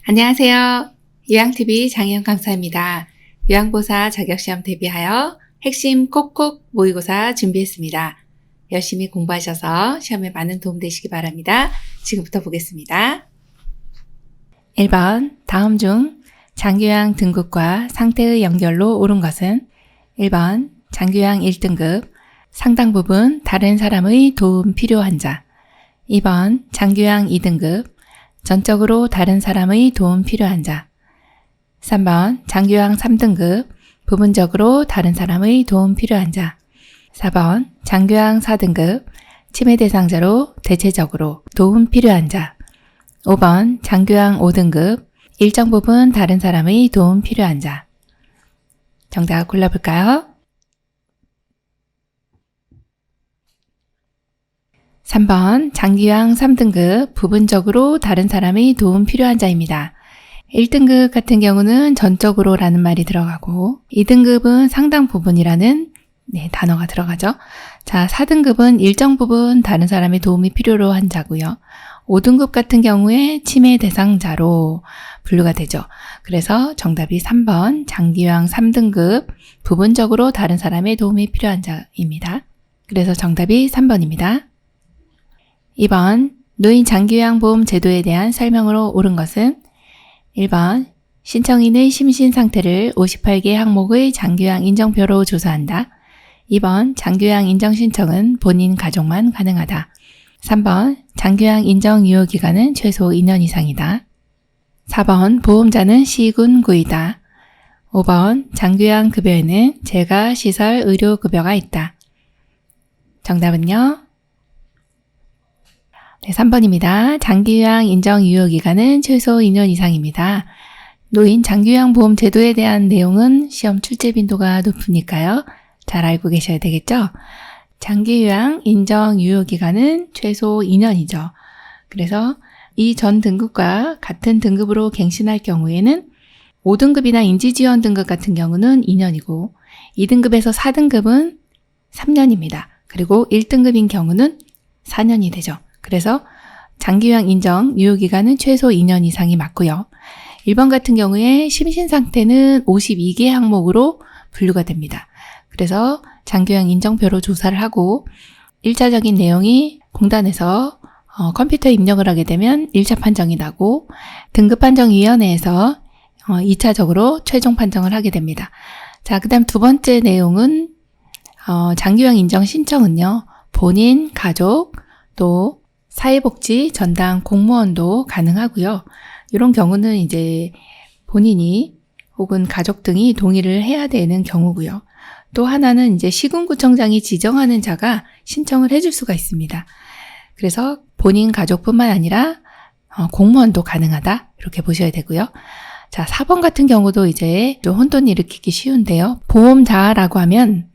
안녕하세요. 요양TV 장혜영 강사입니다. 요양보사 자격시험 대비하여 핵심 콕콕 모의고사 준비했습니다. 열심히 공부하셔서 시험에 많은 도움 되시기 바랍니다. 지금부터 보겠습니다. 1번 다음 중 장교양 등급과 상태의 연결로 옳은 것은 1번 장교양 1등급 상당 부분 다른 사람의 도움 필요한 자 2번 장교양 2등급 전적으로 다른 사람의 도움 필요한 자 3번 장교양 3등급 부분적으로 다른 사람의 도움 필요한 자 4번 장교양 4등급 치매 대상자로 대체적으로 도움 필요한 자 5번 장교양 5등급 일정 부분 다른 사람의 도움 필요한 자 정답 골라볼까요? 3번 장교양 3등급 부분적으로 다른 사람의 도움 필요한 자입니다. 1등급 같은 경우는 전적으로 라는 말이 들어가고 2등급은 상당 부분이라는 단어가 들어가죠. 자, 4등급은 일정 부분 다른 사람의 도움이 필요로 한 자고요. 5등급 같은 경우에 치매 대상자로 분류가 되죠. 그래서 정답이 3번 장교양 3등급 부분적으로 다른 사람의 도움이 필요한 자입니다. 그래서 정답이 3번입니다. 2번 노인 장교양보험 제도에 대한 설명으로 옳은 것은 1번 신청인의 심신 상태를 58개 항목의 장교양 인정표로 조사한다. 2번 장교양 인정 신청은 본인 가족만 가능하다. 3번 장교양 인정 유효기간은 최소 2년 이상이다. 4번 보험자는 시군구이다. 5번 장교양 급여에는 재가 시설 의료급여가 있다. 정답은요? 3번입니다. 장기요양 인정 유효기간은 최소 2년 이상입니다. 노인 장기요양 보험 제도에 대한 내용은 시험 출제 빈도가 높으니까요. 잘 알고 계셔야 되겠죠? 장기요양 인정 유효기간은 최소 2년이죠. 그래서 이 전 등급과 같은 등급으로 갱신할 경우에는 5등급이나 인지지원 등급 같은 경우는 2년이고 2등급에서 4등급은 3년입니다. 그리고 1등급인 경우는 4년이 되죠. 그래서 장기요양 인정 유효기간은 최소 2년 이상이 맞고요. 1번 같은 경우에 심신상태는 52개 항목으로 분류가 됩니다. 그래서 장교양 인정표로 조사를 하고 1차적인 내용이 공단에서 컴퓨터에 입력을 하게 되면 1차 판정이 나고 등급판정위원회에서 2차적으로 최종 판정을 하게 됩니다. 자, 그 다음 두 번째 내용은 장교양 인정 신청은요. 본인, 가족, 또 사회복지, 전담 공무원도 가능하고요. 이런 경우는 이제 본인이 혹은 가족 등이 동의를 해야 되는 경우고요. 또 하나는 이제 시군구청장이 지정하는 자가 신청을 해줄 수가 있습니다. 그래서 본인 가족뿐만 아니라 공무원도 가능하다 이렇게 보셔야 되고요. 자, 4번 같은 경우도 이제 좀 혼돈 일으키기 쉬운데요. 보험자라고 하면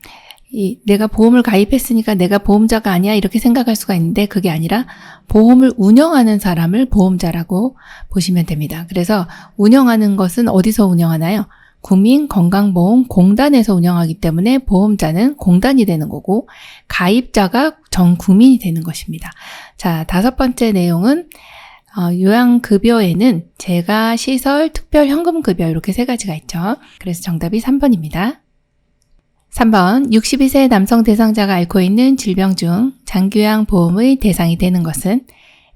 내가 보험을 가입했으니까 내가 보험자가 아니야 이렇게 생각할 수가 있는데 그게 아니라 보험을 운영하는 사람을 보험자라고 보시면 됩니다. 그래서 운영하는 것은 어디서 운영하나요? 국민건강보험공단에서 운영하기 때문에 보험자는 공단이 되는 거고 가입자가 전 국민이 되는 것입니다. 자, 5번째 내용은 요양급여에는 재가, 시설, 특별 현금급여 이렇게 3가지가 있죠. 그래서 정답이 3번입니다. 3번 62세 남성 대상자가 앓고 있는 질병 중 장교양 보험의 대상이 되는 것은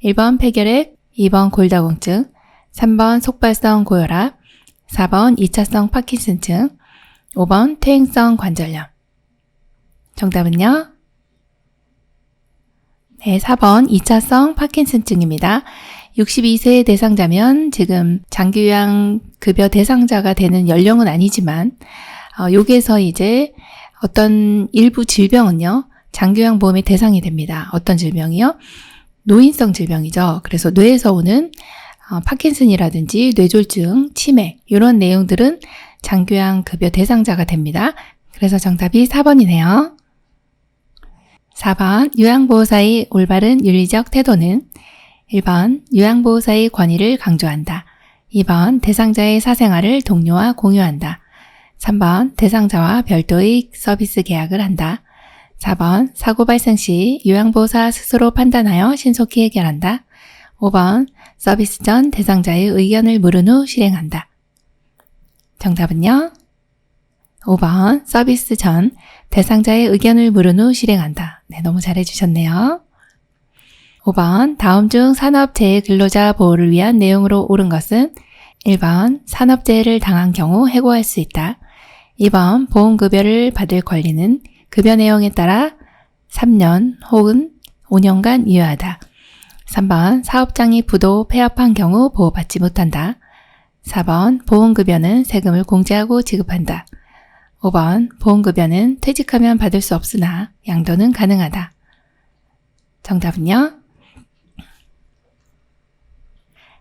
1번 폐결핵, 2번 골다공증, 3번 속발성 고혈압, 4번 2차성 파킨슨증, 5번 퇴행성 관절염. 정답은요? 네, 4번 2차성 파킨슨증입니다. 62세 대상자면 지금 장교양 급여 대상자가 되는 연령은 아니지만 여기에서 이제 어떤 일부 질병은요, 장교양 보험의 대상이 됩니다. 어떤 질병이요? 노인성 질병이죠. 그래서 뇌에서 오는 파킨슨이라든지 뇌졸중, 치매 이런 내용들은 장교양 급여 대상자가 됩니다. 그래서 정답이 4번이네요. 4번 요양보호사의 올바른 윤리적 태도는 1번 요양보호사의 권위를 강조한다. 2번 대상자의 사생활을 동료와 공유한다. 3번 대상자와 별도의 서비스 계약을 한다. 4번 사고 발생 시 요양보호사 스스로 판단하여 신속히 해결한다. 5번 서비스 전 대상자의 의견을 물은 후 실행한다. 정답은요? 5번 서비스 전 대상자의 의견을 물은 후 실행한다. 네, 너무 잘해주셨네요. 5번 다음 중 산업재해 근로자 보호를 위한 내용으로 옳은 것은 1번 산업재해를 당한 경우 해고할 수 있다. 2번 보험급여를 받을 권리는 급여 내용에 따라 3년 혹은 5년간 유효하다. 3번 사업장이 부도 폐업한 경우 보호받지 못한다. 4번 보험급여는 세금을 공제하고 지급한다. 5번 보험급여는 퇴직하면 받을 수 없으나 양도는 가능하다. 정답은요?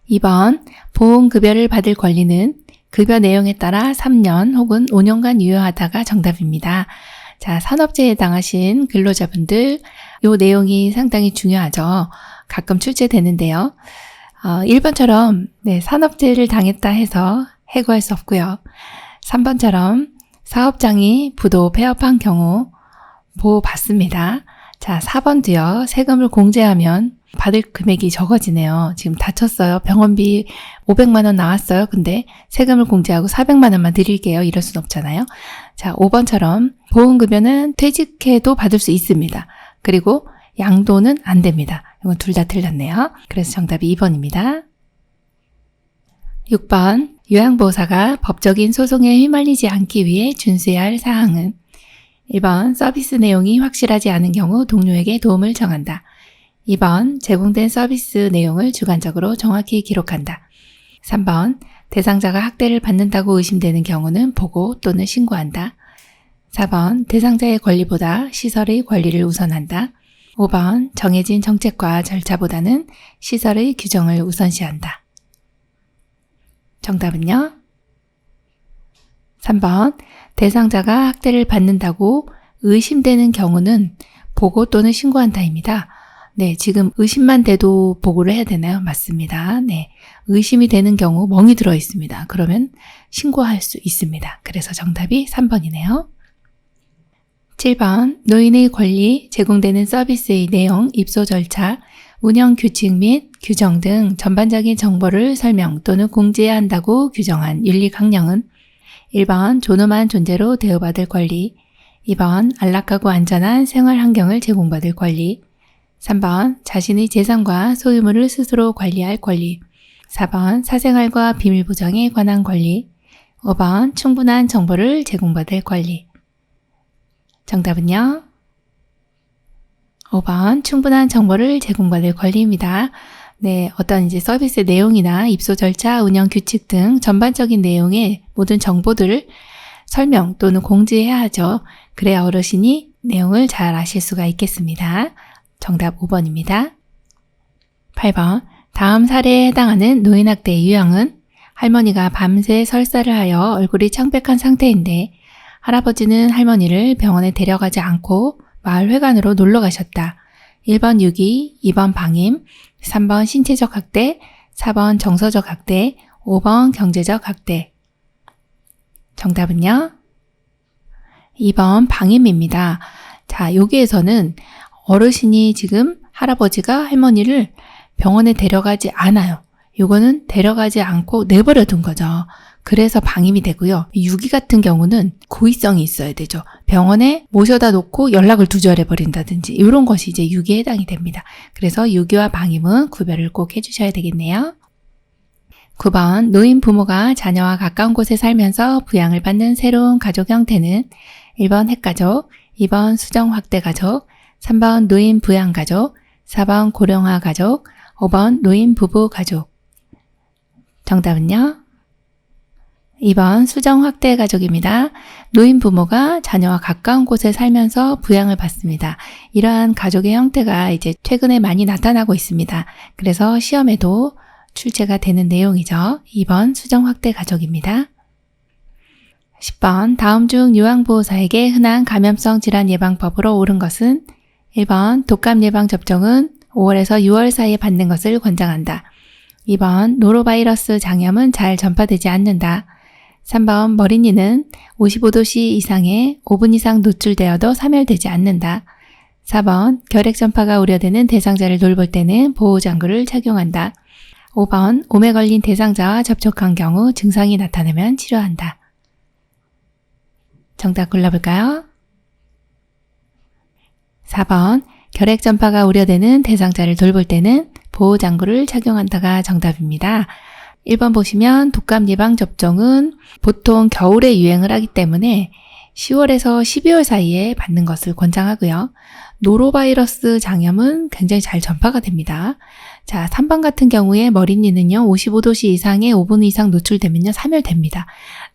2번 보험급여를 받을 권리는 급여 내용에 따라 3년 혹은 5년간 유효하다가 정답입니다. 자, 산업재해에 당하신 근로자분들 이 내용이 상당히 중요하죠. 가끔 출제되는데요. 1번처럼 산업재해를 당했다 해서 해고할 수 없고요. 3번처럼 사업장이 부도 폐업한 경우 보호받습니다. 자, 4번도요. 세금을 공제하면 받을 금액이 적어지네요. 지금 다쳤어요. 병원비 500만 원 나왔어요. 근데 세금을 공제하고 400만 원만 드릴게요. 이럴 순 없잖아요. 자, 5번처럼 보험급여는 퇴직해도 받을 수 있습니다. 그리고 양도는 안 됩니다. 이건 둘 다 틀렸네요. 그래서 정답이 2번입니다. 6번 요양보호사가 법적인 소송에 휘말리지 않기 위해 준수해야 할 사항은 1번 서비스 내용이 확실하지 않은 경우 동료에게 도움을 청한다. 2번 제공된 서비스 내용을 주관적으로 정확히 기록한다. 3번 대상자가 학대를 받는다고 의심되는 경우는 보고 또는 신고한다. 4번 대상자의 권리보다 시설의 권리를 우선한다. 5번 정해진 정책과 절차보다는 시설의 규정을 우선시한다. 정답은요? 3번 대상자가 학대를 받는다고 의심되는 경우는 보고 또는 신고한다입니다. 네, 지금 의심만 돼도 보고를 해야 되나요? 맞습니다. 네, 의심이 되는 경우 멍이 들어 있습니다. 그러면 신고할 수 있습니다. 그래서 정답이 3번이네요. 7번 노인의 권리, 제공되는 서비스의 내용, 입소 절차, 운영 규칙 및 규정 등 전반적인 정보를 설명 또는 공지해야 한다고 규정한 윤리 강령은 1번 존엄한 존재로 대우받을 권리, 2번 안락하고 안전한 생활 환경을 제공받을 권리, 3번 자신의 재산과 소유물을 스스로 관리할 권리, 4번 사생활과 비밀 보장에 관한 권리, 5번 충분한 정보를 제공받을 권리. 정답은요? 5번 충분한 정보를 제공받을 권리입니다. 네, 어떤 이제 서비스 내용이나 입소 절차, 운영 규칙 등 전반적인 내용의 모든 정보들을 설명 또는 공지해야 하죠. 그래야 어르신이 내용을 잘 아실 수가 있겠습니다. 정답 5번입니다. 8번 다음 사례에 해당하는 노인학대의 유형은 할머니가 밤새 설사를 하여 얼굴이 창백한 상태인데 할아버지는 할머니를 병원에 데려가지 않고 마을 회관으로 놀러 가셨다. 1번 유기, 2번 방임, 3번 신체적 학대, 4번 정서적 학대, 5번 경제적 학대. 정답은요? 2번 방임입니다. 자, 여기에서는 어르신이 지금 할아버지가 할머니를 병원에 데려가지 않아요. 요거는 데려가지 않고 내버려 둔 거죠. 그래서 방임이 되고요. 유기 같은 경우는 고의성이 있어야 되죠. 병원에 모셔다 놓고 연락을 두절해버린다든지 이런 것이 이제 유기에 해당이 됩니다. 그래서 유기와 방임은 구별을 꼭 해주셔야 되겠네요. 9번 노인 부모가 자녀와 가까운 곳에 살면서 부양을 받는 새로운 가족 형태는 1번 핵가족, 2번 수정확대가족, 3번 노인 부양가족, 4번 고령화 가족, 5번 노인 부부 가족. 정답은요? 2번 수정확대 가족입니다. 노인 부모가 자녀와 가까운 곳에 살면서 부양을 받습니다. 이러한 가족의 형태가 이제 최근에 많이 나타나고 있습니다. 그래서 시험에도 출제가 되는 내용이죠. 2번 수정확대 가족입니다. 10번 다음 중 요양보호사에게 흔한 감염성 질환 예방법으로 옳은 것은 1번 독감 예방 접종은 5월에서 6월 사이에 받는 것을 권장한다. 2번 노로바이러스 장염은 잘 전파되지 않는다. 3번 머리니는 55도씨 이상에 5분 이상 노출되어도 사멸되지 않는다. 4번 결핵 전파가 우려되는 대상자를 돌볼 때는 보호장구를 착용한다. 5번 몸에 걸린 대상자와 접촉한 경우 증상이 나타나면 치료한다. 정답 골라볼까요? 4번 결핵 전파가 우려되는 대상자를 돌볼 때는 보호장구를 착용한다가 정답입니다. 1번 보시면 독감 예방 접종은 보통 겨울에 유행을 하기 때문에 10월에서 12월 사이에 받는 것을 권장하고요. 노로바이러스 장염은 굉장히 잘 전파가 됩니다. 자, 3번 같은 경우에 머리니는요, 55도씨 이상에 5분 이상 노출되면요, 사멸됩니다.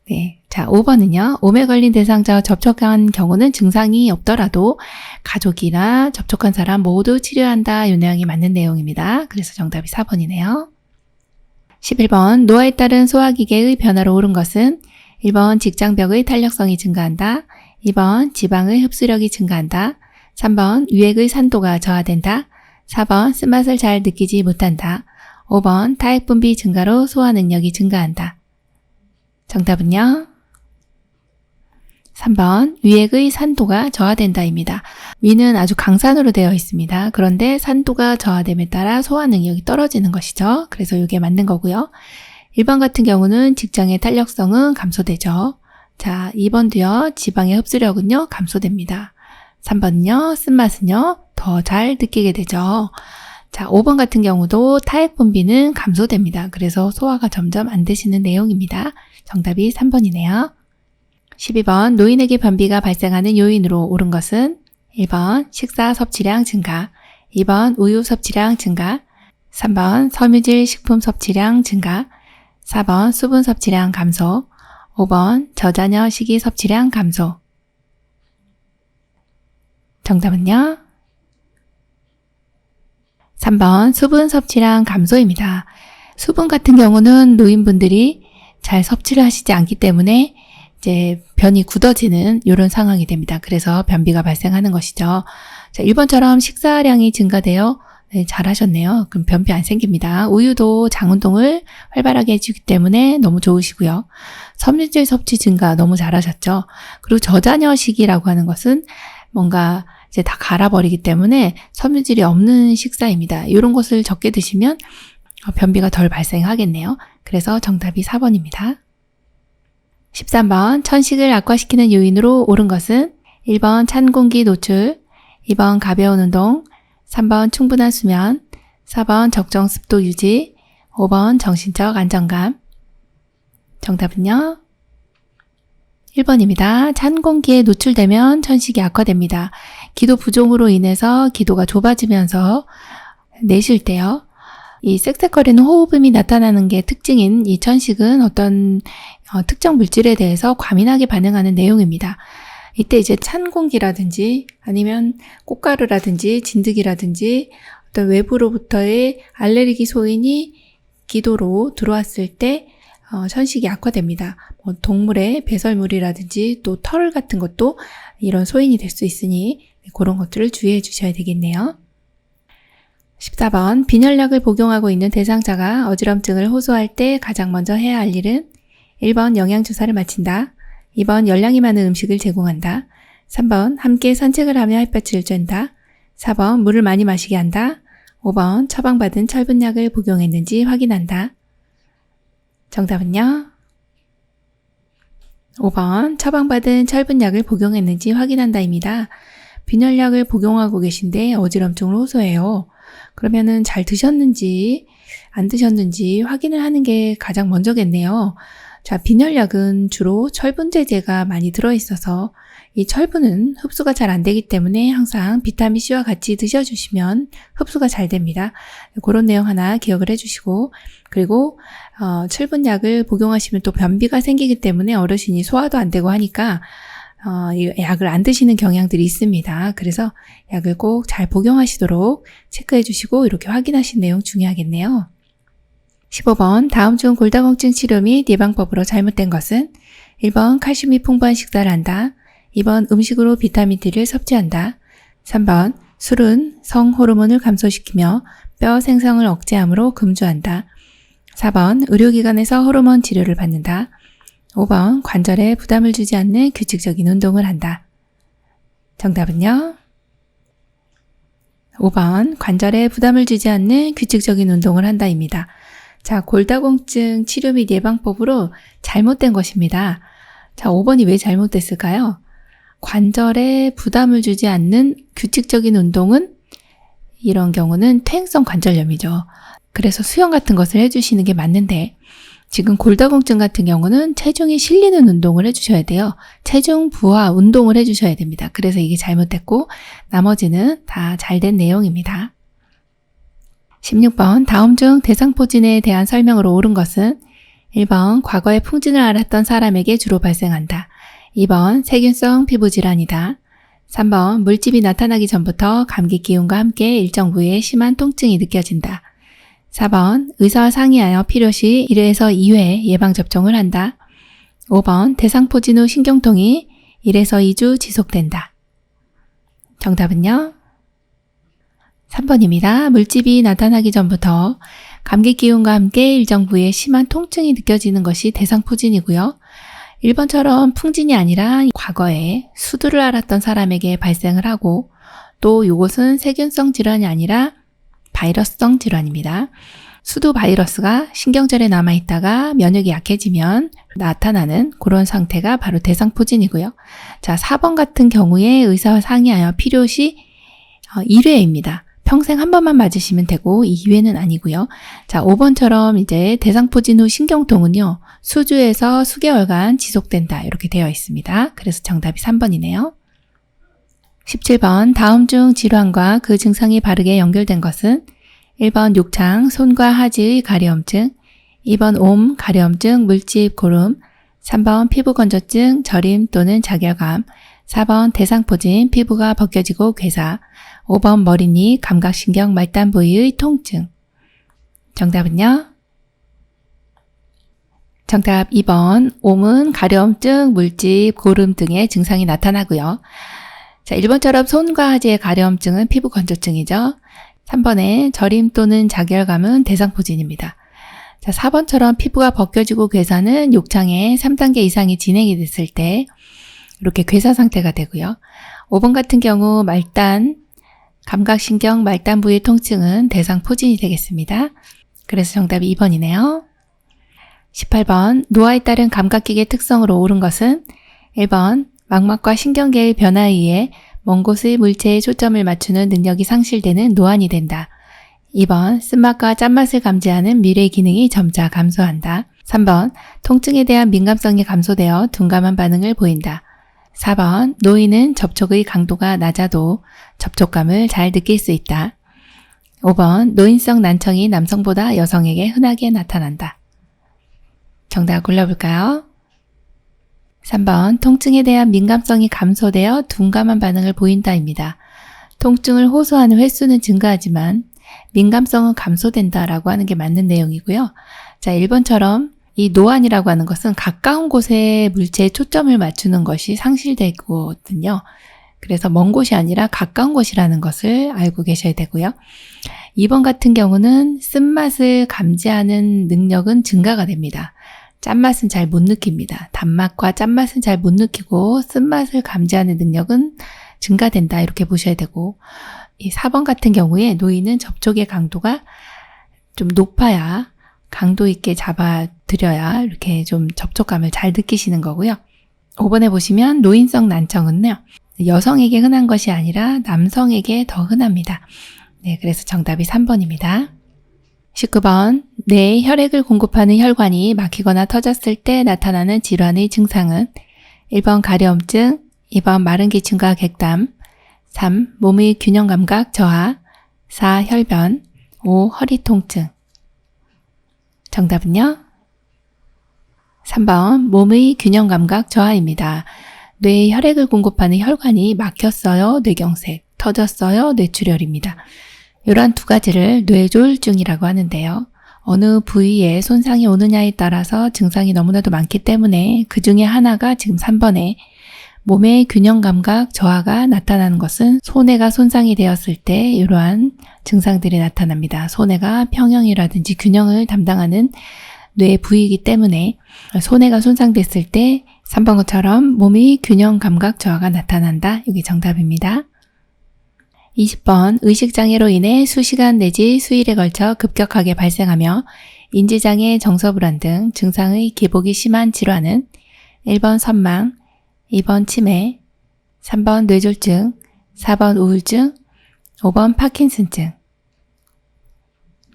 네. 자, 5번은요, 몸에 걸린 대상자와 접촉한 경우는 증상이 없더라도 가족이나 접촉한 사람 모두 치료한다. 이 내용이 맞는 내용입니다. 그래서 정답이 4번이네요. 11번, 노화에 따른 소화기계의 변화로 옳은 것은 1번 직장벽의 탄력성이 증가한다. 2번 지방의 흡수력이 증가한다. 3번 유액의 산도가 저하된다. 4번 쓴맛을 잘 느끼지 못한다. 5번 타액 분비 증가로 소화 능력이 증가한다. 정답은요? 3번 위액의 산도가 저하된다입니다. 위는 아주 강산으로 되어 있습니다. 그런데 산도가 저하됨에 따라 소화 능력이 떨어지는 것이죠. 그래서 이게 맞는 거고요. 1번 같은 경우는 직장의 탄력성은 감소되죠. 자, 2번도요. 지방의 흡수력은요. 감소됩니다. 3번은요. 쓴맛은요. 더 잘 느끼게 되죠. 자, 5번 같은 경우도 타액 분비는 감소됩니다. 그래서 소화가 점점 안 되시는 내용입니다. 정답이 3번이네요. 12번 노인에게 변비가 발생하는 요인으로 옳은 것은 1번 식사 섭취량 증가, 2번 우유 섭취량 증가, 3번 섬유질 식품 섭취량 증가, 4번 수분 섭취량 감소, 5번 저자녀 식이 섭취량 감소. 정답은요? 3번 수분 섭취량 감소입니다. 수분 같은 경우는 노인분들이 잘 섭취를 하시지 않기 때문에 이제 변이 굳어지는 이런 상황이 됩니다. 그래서 변비가 발생하는 것이죠. 자, 1번처럼 식사량이 증가되어 네, 잘하셨네요. 그럼 변비 안 생깁니다. 우유도 장 운동을 활발하게 해주기 때문에 너무 좋으시고요. 섬유질 섭취 증가 너무 잘하셨죠. 그리고 저자녀식이라고 하는 것은 뭔가 이제 다 갈아버리기 때문에 섬유질이 없는 식사입니다. 이런 것을 적게 드시면 변비가 덜 발생하겠네요. 그래서 정답이 4번입니다. 13번 천식을 악화시키는 요인으로 옳은 것은 1번 찬 공기 노출, 2번 가벼운 운동, 3번 충분한 수면, 4번 적정 습도 유지, 5번 정신적 안정감. 정답은요? 1번입니다. 찬 공기에 노출되면 천식이 악화됩니다. 기도 부종으로 인해서 기도가 좁아지면서 내쉴 때요. 이 쌕쌕거리는 호흡음이 나타나는 게 특징인 이 천식은 어떤 특정 물질에 대해서 과민하게 반응하는 내용입니다. 이때 이제 찬 공기라든지 아니면 꽃가루라든지 진드기라든지 어떤 외부로부터의 알레르기 소인이 기도로 들어왔을 때 천식이 악화됩니다. 동물의 배설물이라든지 또 털 같은 것도 이런 소인이 될 수 있으니 그런 것들을 주의해 주셔야 되겠네요. 14번 빈혈약을 복용하고 있는 대상자가 어지럼증을 호소할 때 가장 먼저 해야 할 일은 1번 영양주사를 마친다. 2번 열량이 많은 음식을 제공한다. 3번 함께 산책을 하며 햇볕을 쬐다. 4번 물을 많이 마시게 한다. 5번 처방받은 철분약을 복용했는지 확인한다. 정답은요? 5번 처방받은 철분약을 복용했는지 확인한다입니다. 빈혈약을 복용하고 계신데 어지럼증을 호소해요. 그러면은 잘 드셨는지 안 드셨는지 확인을 하는 게 가장 먼저겠네요. 자, 빈혈약은 주로 철분제제가 많이 들어있어서 이 철분은 흡수가 잘 안 되기 때문에 항상 비타민C와 같이 드셔주시면 흡수가 잘 됩니다. 그런 내용 하나 기억을 해주시고, 그리고 철분약을 복용하시면 또 변비가 생기기 때문에 어르신이 소화도 안 되고 하니까 이 약을 안 드시는 경향들이 있습니다. 그래서 약을 꼭 잘 복용하시도록 체크해 주시고 이렇게 확인하신 내용 중요하겠네요. 15번 다음 중 골다공증 치료 및 예방법으로 잘못된 것은 1번 칼슘이 풍부한 식사를 한다. 2번 음식으로 비타민 D를 섭취한다. 3번 술은 성호르몬을 감소시키며 뼈 생성을 억제하므로 금주한다. 4번 의료기관에서 호르몬 치료를 받는다. 5번 관절에 부담을 주지 않는 규칙적인 운동을 한다. 정답은요? 5번 관절에 부담을 주지 않는 규칙적인 운동을 한다입니다. 자, 골다공증 치료 및 예방법으로 잘못된 것입니다. 자, 5번이 왜 잘못됐을까요? 관절에 부담을 주지 않는 규칙적인 운동은 이런 경우는 퇴행성 관절염이죠. 그래서 수영 같은 것을 해주시는 게 맞는데 지금 골다공증 같은 경우는 체중이 실리는 운동을 해주셔야 돼요. 체중 부하 운동을 해주셔야 됩니다. 그래서 이게 잘못됐고 나머지는 다 잘된 내용입니다. 16번 다음 중 대상포진에 대한 설명으로 옳은 것은 1번 과거에 풍진을 앓았던 사람에게 주로 발생한다. 2번 세균성 피부질환이다. 3번 물집이 나타나기 전부터 감기 기운과 함께 일정 부위에 심한 통증이 느껴진다. 4번 의사와 상의하여 필요시 1회에서 2회 예방접종을 한다. 5번 대상포진 후 신경통이 1에서 2주 지속된다. 정답은요? 3번입니다. 물집이 나타나기 전부터 감기 기운과 함께 일정 부위에 심한 통증이 느껴지는 것이 대상포진이고요. 1번처럼 풍진이 아니라 과거에 수두를 앓았던 사람에게 발생을 하고 또 이것은 세균성 질환이 아니라 바이러스성 질환입니다. 수두 바이러스가 신경절에 남아있다가 면역이 약해지면 나타나는 그런 상태가 바로 대상포진이고요. 자, 4번 같은 경우에 의사와 상의하여 필요시 1회입니다. 평생 한 번만 맞으시면 되고 2회는 아니고요. 자, 5번처럼 이제 대상포진 후 신경통은요. 수주에서 수개월간 지속된다 이렇게 되어 있습니다. 그래서 정답이 3번이네요. 17번 다음 중 질환과 그 증상이 바르게 연결된 것은 1번 욕창, 손과 하지의 가려움증, 2번 옴, 가려움증, 물집, 고름, 3번 피부 건조증, 저림 또는 자결감, 4번 대상포진, 피부가 벗겨지고 괴사, 5번 머리니, 감각신경, 말단 부위의 통증. 정답은요? 정답 2번 옴은 가려움증, 물집, 고름 등의 증상이 나타나고요. 자, 1번처럼 손과 하지의 가려움증은 피부 건조증이죠. 3번의 저림 또는 자결감은 대상포진입니다. 자, 4번처럼 피부가 벗겨지고 괴사는 욕창의 3단계 이상이 진행이 됐을 때 이렇게 괴사 상태가 되고요. 5번 같은 경우 말단, 감각신경, 말단 부위 통증은 대상포진이 되겠습니다. 그래서 정답이 2번이네요. 18번 노화에 따른 감각기계 특성으로 옳은 것은 1번 망막과 신경계의 변화에 의해 먼 곳의 물체에 초점을 맞추는 능력이 상실되는 노안이 된다. 2번 쓴맛과 짠맛을 감지하는 미래 기능이 점차 감소한다. 3번 통증에 대한 민감성이 감소되어 둔감한 반응을 보인다. 4번 노인은 접촉의 강도가 낮아도 접촉감을 잘 느낄 수 있다. 5번 노인성 난청이 남성보다 여성에게 흔하게 나타난다. 정답 골라볼까요? 3번 통증에 대한 민감성이 감소되어 둔감한 반응을 보인다입니다. 통증을 호소하는 횟수는 증가하지만 민감성은 감소된다라고 하는 게 맞는 내용이고요. 자, 1번처럼 이 노안이라고 하는 것은 가까운 곳에 물체에 초점을 맞추는 것이 상실되거든요. 그래서 먼 곳이 아니라 가까운 곳이라는 것을 알고 계셔야 되고요. 2번 같은 경우는 쓴맛을 감지하는 능력은 증가가 됩니다. 짠맛은 잘 못 느낍니다. 단맛과 짠맛은 잘 못 느끼고 쓴맛을 감지하는 능력은 증가된다 이렇게 보셔야 되고 이 4번 같은 경우에 노인은 접촉의 강도가 좀 높아야 강도 있게 잡아드려야 이렇게 좀 접촉감을 잘 느끼시는 거고요. 5번에 보시면 노인성 난청은요. 여성에게 흔한 것이 아니라 남성에게 더 흔합니다. 네, 그래서 정답이 3번입니다. 19번 뇌에 혈액을 공급하는 혈관이 막히거나 터졌을 때 나타나는 질환의 증상은 1번 가려움증, 2번 마른 기침과 객담, 3. 몸의 균형 감각 저하, 4. 혈변, 5. 허리 통증. 정답은요? 3번 몸의 균형 감각 저하입니다. 뇌에 혈액을 공급하는 혈관이 막혔어요, 뇌경색, 터졌어요, 뇌출혈입니다. 이러한 두 가지를 뇌졸중이라고 하는데요. 어느 부위에 손상이 오느냐에 따라서 증상이 너무나도 많기 때문에 그 중에 하나가 지금 3번에 몸의 균형 감각 저하가 나타나는 것은 소뇌가 손상이 되었을 때 이러한 증상들이 나타납니다. 소뇌가 평형이라든지 균형을 담당하는 뇌 부위이기 때문에 소뇌가 손상됐을 때 3번 것처럼 몸의 균형 감각 저하가 나타난다. 이게 정답입니다. 20번 의식장애로 인해 수시간 내지 수일에 걸쳐 급격하게 발생하며 인지장애, 정서불안 등 증상의 기복이 심한 질환은 1번 선망, 2번 치매, 3번 뇌졸중, 4번 우울증, 5번 파킨슨증.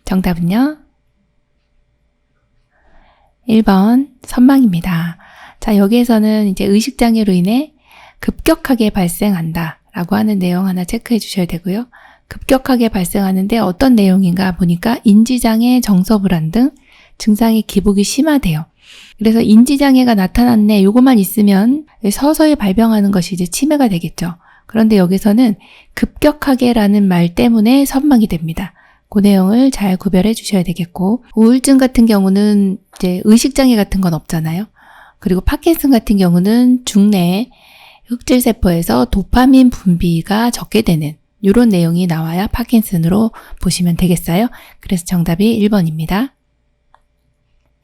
정답은요? 1번 선망입니다. 자, 여기에서는 이제 의식장애로 인해 급격하게 발생한다 라고 하는 내용 하나 체크해 주셔야 되고요. 급격하게 발생하는데 어떤 내용인가 보니까 인지장애, 정서불안 등 증상의 기복이 심하대요. 그래서 인지장애가 나타났네, 요것만 있으면 서서히 발병하는 것이 이제 치매가 되겠죠. 그런데 여기서는 급격하게라는 말 때문에 선망이 됩니다. 그 내용을 잘 구별해 주셔야 되겠고, 우울증 같은 경우는 이제 의식장애 같은 건 없잖아요. 그리고 파킨슨 같은 경우는 중내 흑질세포에서 도파민 분비가 적게 되는 이런 내용이 나와야 파킨슨으로 보시면 되겠어요. 그래서 정답이 1번입니다.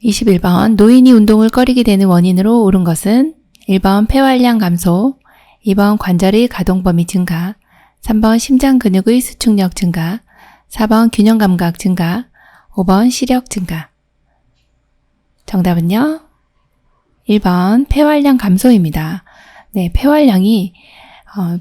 21번 노인이 운동을 꺼리게 되는 원인으로 옳은 것은 1번 폐활량 감소, 2번 관절의 가동 범위 증가, 3번 심장 근육의 수축력 증가, 4번 균형 감각 증가, 5번 시력 증가. 정답은요? 1번 폐활량 감소입니다. 네, 폐활량이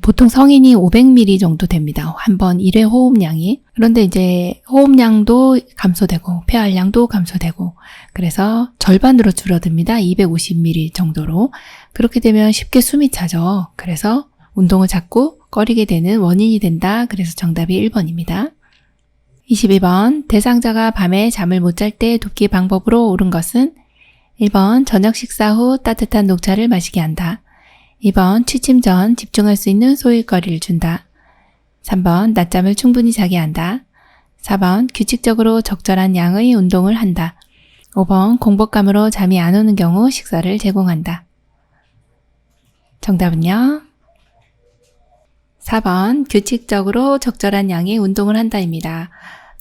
보통 성인이 500ml 정도 됩니다. 한 번 1회 호흡량이. 그런데 이제 호흡량도 감소되고 폐활량도 감소되고 그래서 절반으로 줄어듭니다. 250ml 정도로. 그렇게 되면 쉽게 숨이 차죠. 그래서 운동을 자꾸 꺼리게 되는 원인이 된다. 그래서 정답이 1번입니다. 22번 대상자가 밤에 잠을 못 잘 때 돕기 방법으로 옳은 것은 1번 저녁 식사 후 따뜻한 녹차를 마시게 한다. 2번 취침 전 집중할 수 있는 소일거리를 준다. 3번 낮잠을 충분히 자게 한다. 4번 규칙적으로 적절한 양의 운동을 한다. 5번 공복감으로 잠이 안 오는 경우 식사를 제공한다. 정답은요? 4번 규칙적으로 적절한 양의 운동을 한다입니다.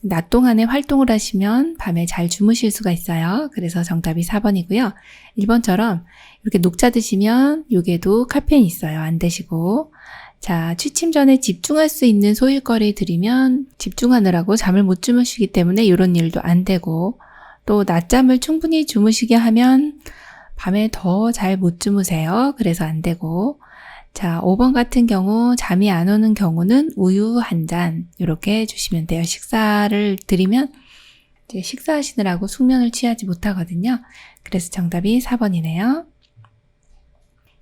낮 동안에 활동을 하시면 밤에 잘 주무실 수가 있어요. 그래서 정답이 4번이고요. 1번처럼 이렇게 녹차 드시면 요게도 카페인 있어요. 안 드시고. 자, 취침 전에 집중할 수 있는 소일거리 들이면 집중하느라고 잠을 못 주무시기 때문에 이런 일도 안 되고, 또 낮잠을 충분히 주무시게 하면 밤에 더 잘 못 주무세요. 그래서 안 되고. 자, 5번 같은 경우 잠이 안 오는 경우는 우유 한 잔 이렇게 주시면 돼요. 식사를 드리면 이제 식사하시느라고 숙면을 취하지 못하거든요. 그래서 정답이 4번이네요.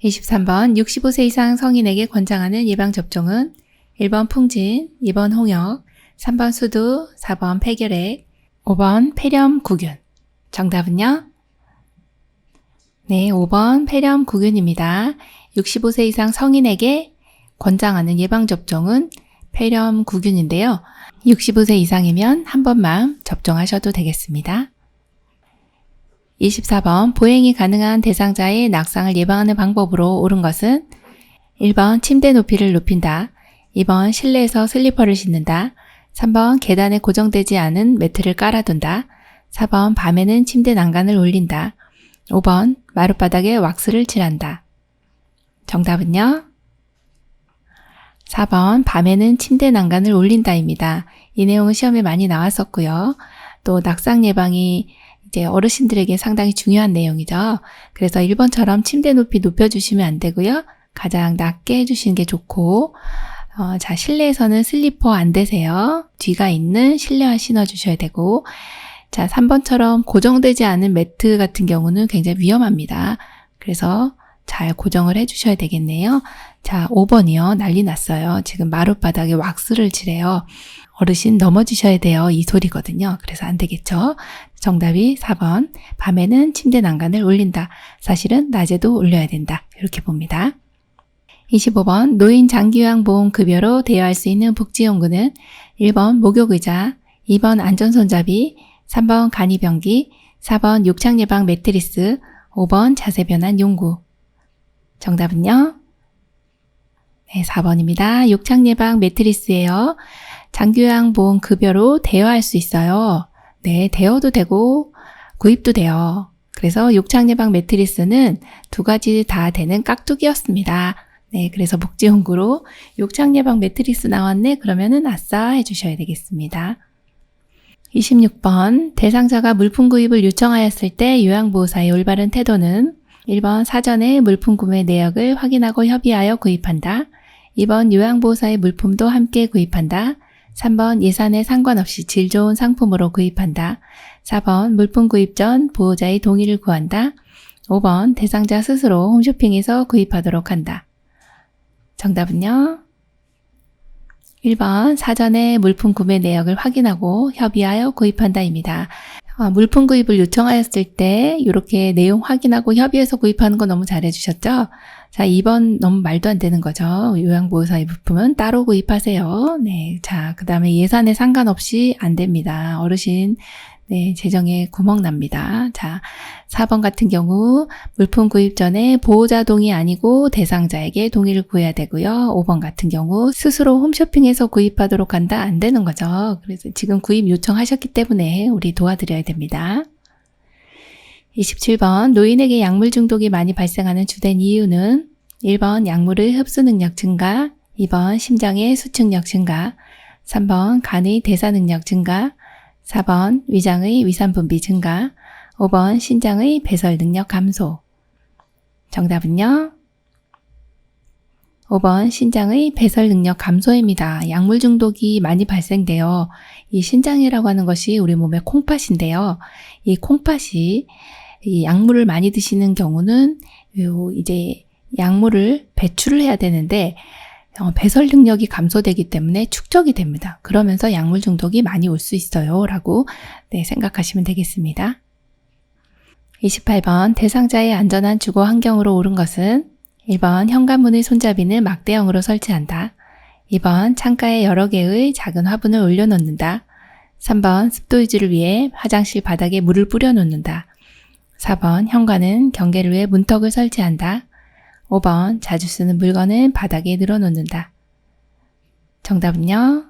23번 65세 이상 성인에게 권장하는 예방접종은 1번 풍진, 2번 홍역, 3번 수두, 4번 폐결핵, 5번 폐렴구균. 정답은요? 네, 5번 폐렴구균입니다. 65세 이상 성인에게 권장하는 예방접종은 폐렴구균인데요. 65세 이상이면 한 번만 접종하셔도 되겠습니다. 24번 보행이 가능한 대상자의 낙상을 예방하는 방법으로 옳은 것은 1번 침대 높이를 높인다. 2번 실내에서 슬리퍼를 신는다. 3번 계단에 고정되지 않은 매트를 깔아둔다. 4번 밤에는 침대 난간을 올린다. 5번 마룻바닥에 왁스를 칠한다. 정답은요? 4번 밤에는 침대 난간을 올린다입니다. 이 내용은 시험에 많이 나왔었고요. 또 낙상 예방이 이제 어르신들에게 상당히 중요한 내용이죠. 그래서 1번처럼 침대 높이 높여주시면 안 되고요. 가장 낮게 해주시는 게 좋고, 자, 실내에서는 슬리퍼 안 대세요. 뒤가 있는 실내화 신어주셔야 되고, 자, 3번처럼 고정되지 않은 매트 같은 경우는 굉장히 위험합니다. 그래서 잘 고정을 해주셔야 되겠네요. 자, 5번이요. 난리 났어요. 지금 마룻바닥에 왁스를 칠해요. 어르신 넘어지셔야 돼요. 이 소리거든요. 그래서 안 되겠죠. 정답이 4번. 밤에는 침대 난간을 올린다. 사실은 낮에도 올려야 된다. 이렇게 봅니다. 25번 노인 장기요양보험 급여로 대여할 수 있는 복지연구는 1번 목욕의자, 2번 안전손잡이, 3번 간이병기, 4번 욕창예방 매트리스, 5번 자세변환 용구. 정답은요? 네, 4번입니다. 욕창예방 매트리스예요. 장기요양보험 급여로 대여할 수 있어요. 네, 대여도 되고 구입도 돼요. 그래서 욕창예방 매트리스는 두 가지 다 되는 깍두기였습니다. 네, 그래서 복지연구로 욕창 예방 매트리스 나왔네? 그러면은 아싸 해주셔야 되겠습니다. 26번 대상자가 물품 구입을 요청하였을 때 요양보호사의 올바른 태도는 1번 사전에 물품 구매 내역을 확인하고 협의하여 구입한다. 2번 요양보호사의 물품도 함께 구입한다. 3번 예산에 상관없이 질 좋은 상품으로 구입한다. 4번 물품 구입 전 보호자의 동의를 구한다. 5번 대상자 스스로 홈쇼핑에서 구입하도록 한다. 정답은요? 1번 사전에 물품 구매 내역을 확인하고 협의하여 구입한다입니다. 물품 구입을 요청하였을 때 이렇게 내용 확인하고 협의해서 구입하는 거 너무 잘해주셨죠? 자, 2번 너무 말도 안 되는 거죠. 요양보호사의 물품은 따로 구입하세요. 네, 자, 그 다음에 예산에 상관없이 안 됩니다. 어르신 네, 재정에 구멍 납니다. 자, 4번 같은 경우 물품 구입 전에 보호자 동의 아니고 대상자에게 동의를 구해야 되고요. 5번 같은 경우 스스로 홈쇼핑에서 구입하도록 한다 안 되는 거죠. 그래서 지금 구입 요청하셨기 때문에 우리 도와드려야 됩니다. 27번 노인에게 약물 중독이 많이 발생하는 주된 이유는 1번 약물의 흡수 능력 증가, 2번 심장의 수축력 증가, 3번 간의 대사 능력 증가, 4번 위장의 위산 분비 증가, 5번 신장의 배설 능력 감소. 정답은요? 5번 신장의 배설 능력 감소입니다. 약물 중독이 많이 발생돼요. 이 신장이라고 하는 것이 우리 몸의 콩팥인데요. 이 콩팥이 이 약물을 많이 드시는 경우는 이제 약물을 배출을 해야 되는데 배설 능력이 감소되기 때문에 축적이 됩니다. 그러면서 약물 중독이 많이 올 수 있어요. 라고 생각하시면 되겠습니다. 28번 대상자의 안전한 주거 환경으로 옳은 것은 1번 현관문의 손잡이는 막대형으로 설치한다. 2번 창가에 여러 개의 작은 화분을 올려놓는다. 3번 습도 유지를 위해 화장실 바닥에 물을 뿌려놓는다. 4번 현관은 경계를 위해 문턱을 설치한다. 5번 자주 쓰는 물건은 바닥에 늘어놓는다. 정답은요?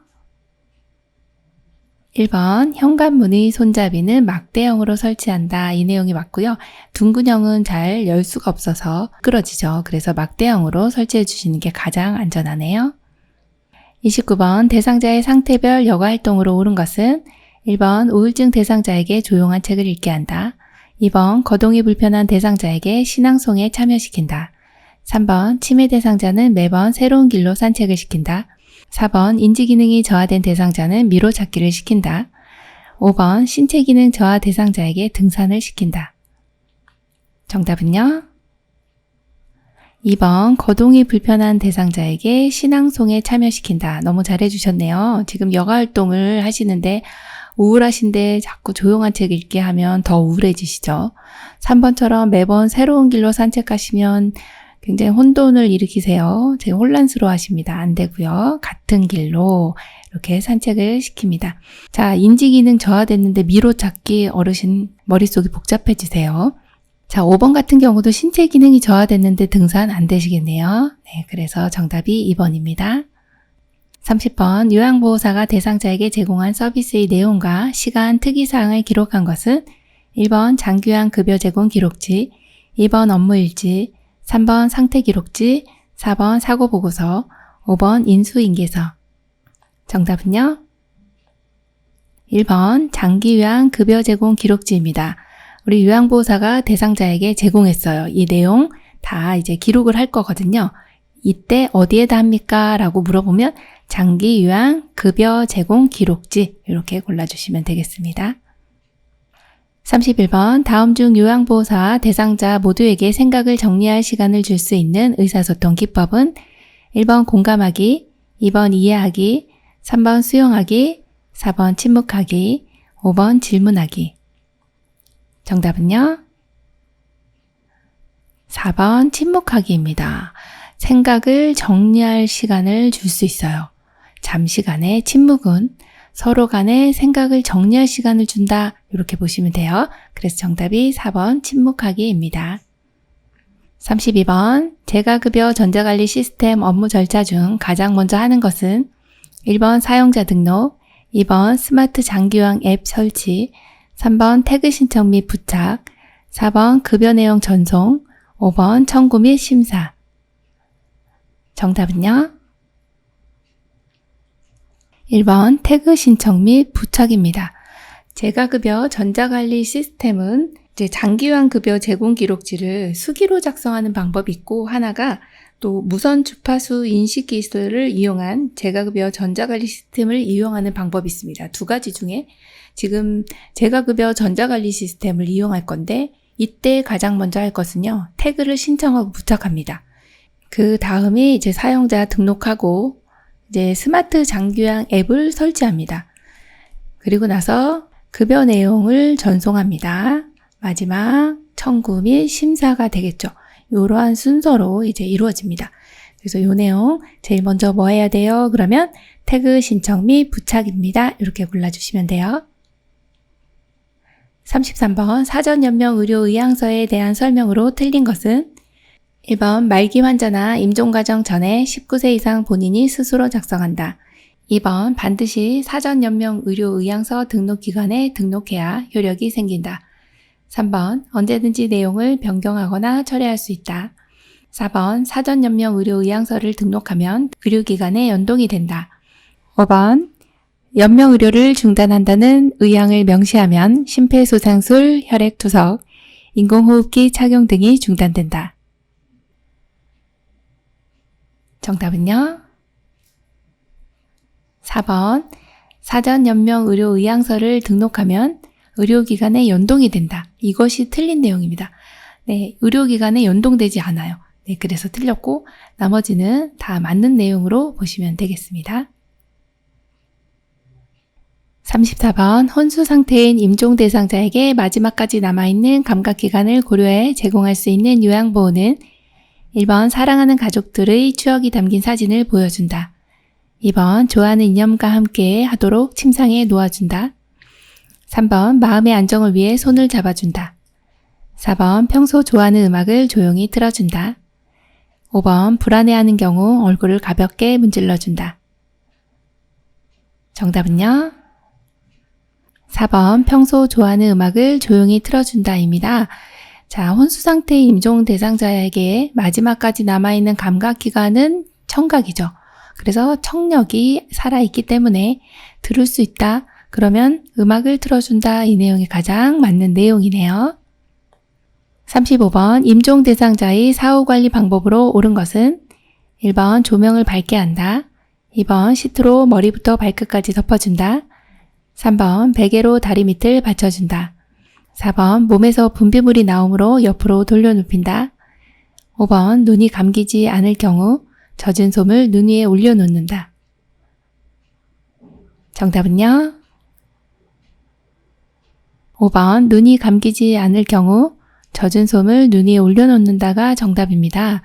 1번 현관문의 손잡이는 막대형으로 설치한다. 이 내용이 맞고요. 둥근형은 잘 열 수가 없어서 미끄러지죠. 그래서 막대형으로 설치해 주시는 게 가장 안전하네요. 29번 대상자의 상태별 여가활동으로 옳은 것은 1번 우울증 대상자에게 조용한 책을 읽게 한다. 2번 거동이 불편한 대상자에게 신앙송에 참여시킨다. 3번 치매 대상자는 매번 새로운 길로 산책을 시킨다. 4번 인지기능이 저하된 대상자는 미로 찾기를 시킨다. 5번 신체기능 저하 대상자에게 등산을 시킨다. 정답은요? 2번 거동이 불편한 대상자에게 신앙송에 참여시킨다. 너무 잘해주셨네요. 지금 여가활동을 하시는데 우울하신데 자꾸 조용한 책 읽게 하면 더 우울해지시죠. 3번처럼 매번 새로운 길로 산책하시면 굉장히 혼돈을 일으키세요. 되게 혼란스러워 하십니다. 안 되고요. 같은 길로 이렇게 산책을 시킵니다. 자, 인지기능 저하됐는데 미로 찾기 어르신 머릿속이 복잡해지세요. 자, 5번 같은 경우도 신체 기능이 저하됐는데 등산 안 되시겠네요. 네, 그래서 정답이 2번입니다. 30번 요양보호사가 대상자에게 제공한 서비스의 내용과 시간, 특이사항을 기록한 것은 1번 장기요양 급여 제공 기록지, 2번 업무일지, 3번 상태기록지, 4번 사고보고서, 5번 인수인계서. 정답은요? 1번 장기요양 급여 제공 기록지입니다. 우리 요양보호사가 대상자에게 제공했어요. 이 내용 다 이제 기록을 할 거거든요. 이때 어디에다 합니까? 라고 물어보면 장기요양 급여 제공 기록지 이렇게 골라주시면 되겠습니다. 31번 다음 중 요양보호사와 대상자 모두에게 생각을 정리할 시간을 줄 수 있는 의사소통 기법은 1번 공감하기, 2번 이해하기, 3번 수용하기, 4번 침묵하기, 5번 질문하기. 정답은요? 4번 침묵하기입니다. 생각을 정리할 시간을 줄 수 있어요. 잠시간의 침묵은 서로 간에 생각을 정리할 시간을 준다. 이렇게 보시면 돼요. 그래서 정답이 4번 침묵하기입니다. 32번 재가급여 전자관리 시스템 업무 절차 중 가장 먼저 하는 것은 1번 사용자 등록, 2번 스마트 장기요양 앱 설치, 3번 태그 신청 및 부착, 4번 급여 내용 전송, 5번 청구 및 심사. 정답은요? 1번 태그 신청 및 부착입니다. 재가급여 전자관리 시스템은 이제 장기요양 급여 제공 기록지를 수기로 작성하는 방법이 있고, 하나가 또 무선 주파수 인식 기술을 이용한 재가급여 전자관리 시스템을 이용하는 방법이 있습니다. 두 가지 중에 지금 재가급여 전자관리 시스템을 이용할 건데, 이때 가장 먼저 할 것은요, 태그를 신청하고 부착합니다. 그 다음에 이제 사용자 등록하고 이제 스마트 장기요양 앱을 설치합니다. 그리고 나서 급여 내용을 전송합니다. 마지막 청구 및 심사가 되겠죠. 이러한 순서로 이제 이루어집니다. 그래서 이 내용 제일 먼저 뭐 해야 돼요? 그러면 태그 신청 및 부착입니다. 이렇게 골라주시면 돼요. 33번 사전 연명 의료 의향서에 대한 설명으로 틀린 것은 1번 말기 환자나 임종 과정 전에 19세 이상 본인이 스스로 작성한다. 2번 반드시 사전 연명 의료 의향서 등록 기관에 등록해야 효력이 생긴다. 3번 언제든지 내용을 변경하거나 철회할 수 있다. 4번 사전 연명 의료 의향서를 등록하면 의료기관에 연동이 된다. 5번 연명 의료를 중단한다는 의향을 명시하면 심폐소생술, 혈액투석, 인공호흡기 착용 등이 중단된다. 정답은요? 4번 사전 연명 의료 의향서를 등록하면 의료기관에 연동이 된다. 이것이 틀린 내용입니다. 네, 의료기관에 연동되지 않아요. 네, 그래서 틀렸고 나머지는 다 맞는 내용으로 보시면 되겠습니다. 34번 혼수 상태인 임종 대상자에게 마지막까지 남아있는 감각기간을 고려해 제공할 수 있는 요양보호는 1번 사랑하는 가족들의 추억이 담긴 사진을 보여준다. 2번 좋아하는 이념과 함께 하도록 침상에 놓아준다. 3번 마음의 안정을 위해 손을 잡아준다. 4번 평소 좋아하는 음악을 조용히 틀어준다. 5번 불안해하는 경우 얼굴을 가볍게 문질러준다. 정답은요? 4번 평소 좋아하는 음악을 조용히 틀어준다입니다. 자, 혼수 상태의 임종 대상자에게 마지막까지 남아있는 감각기관은 청각이죠. 그래서 청력이 살아있기 때문에 들을 수 있다. 그러면 음악을 틀어준다. 이 내용이 가장 맞는 내용이네요. 35번 임종 대상자의 사후관리 방법으로 옳은 것은 1번 조명을 밝게 한다. 2번 시트로 머리부터 발끝까지 덮어준다. 3번 베개로 다리 밑을 받쳐준다. 4번 몸에서 분비물이 나오므로 옆으로 돌려눕힌다. 5번 눈이 감기지 않을 경우 젖은 솜을 눈 위에 올려놓는다. 정답은요? 5번 눈이 감기지 않을 경우 젖은 솜을 눈 위에 올려놓는다가 정답입니다.